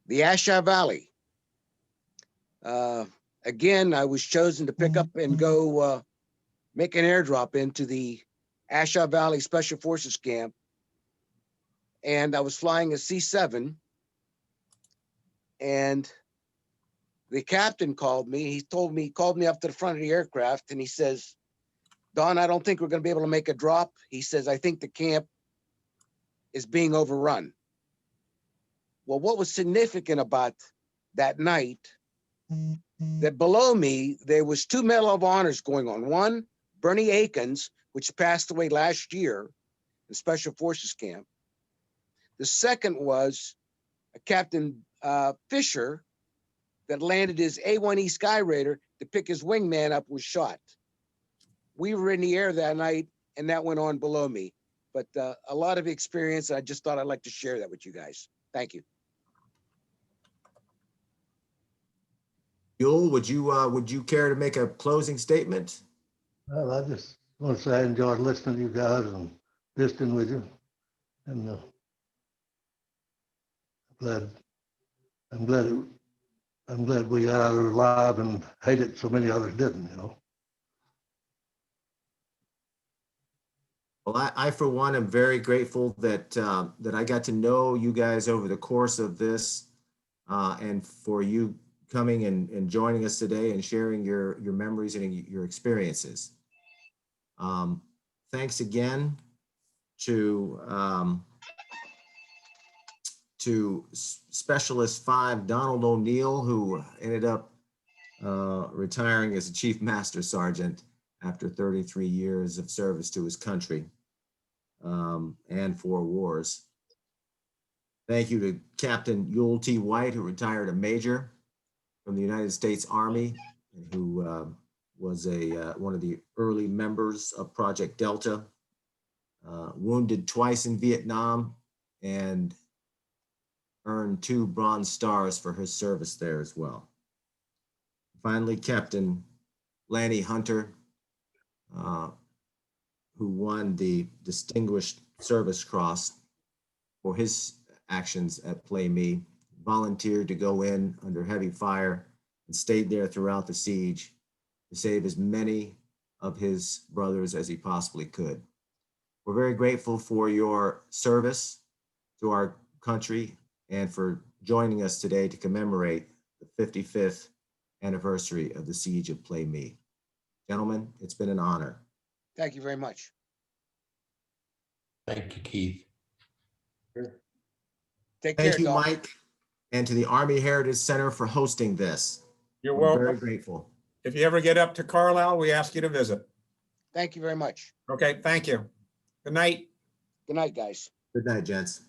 The Asha Valley. Again, I was chosen to pick up and go make an airdrop into the Asha Valley Special Forces Camp. And I was flying a C-7. And the captain called me. He called me up to the front of the aircraft, and he says, "Don, I don't think we're going to be able to make a drop." He says, "I think the camp is being overrun." Well, what was significant about that night, that below me, there was 2 Medal of Honors going on. One, Bernie Akins, which passed away last year in Special Forces Camp. The second was a Captain Fisher that landed his A-1E Skyraider to pick his wingman up, was shot. We were in the air that night, and that went on below me. But a lot of experience. I just thought I'd like to share that with you guys. Thank you. Euell, would you care to make a closing statement? Well, I just want to say I enjoyed listening to you guys and visiting with you. And I'm glad we got out of there alive and hated so many others didn't, you know. Well, I for one am very grateful that that I got to know you guys over the course of this, and for you coming and joining us today and sharing your memories and your experiences. Thanks again to Specialist 5 Donald O'Neill, who ended up retiring as a Chief Master Sergeant after 33 years of service to his country and 4 wars. Thank you to Captain Euell T. White, who retired a major from the United States Army, and who was one of the early members of Project Delta, wounded twice in Vietnam, and earned 2 Bronze Stars for his service there as well. Finally, Captain Lanny Hunter, who won the Distinguished Service Cross for his actions at Plei Me, volunteered to go in under heavy fire and stayed there throughout the siege to save as many of his brothers as he possibly could. We're very grateful for your service to our country and for joining us today to commemorate the 55th anniversary of the siege of Plei Me. Gentlemen, it's been an honor. Thank you very much. Thank you, Keith. Take care, Thank you, Doc. Mike, and to the Army Heritage Center for hosting this. You're We're very welcome. grateful. If you ever get up to Carlisle, we ask you to visit. Thank you very much. Okay, thank you. Good night. Good night, guys. Good night, gents.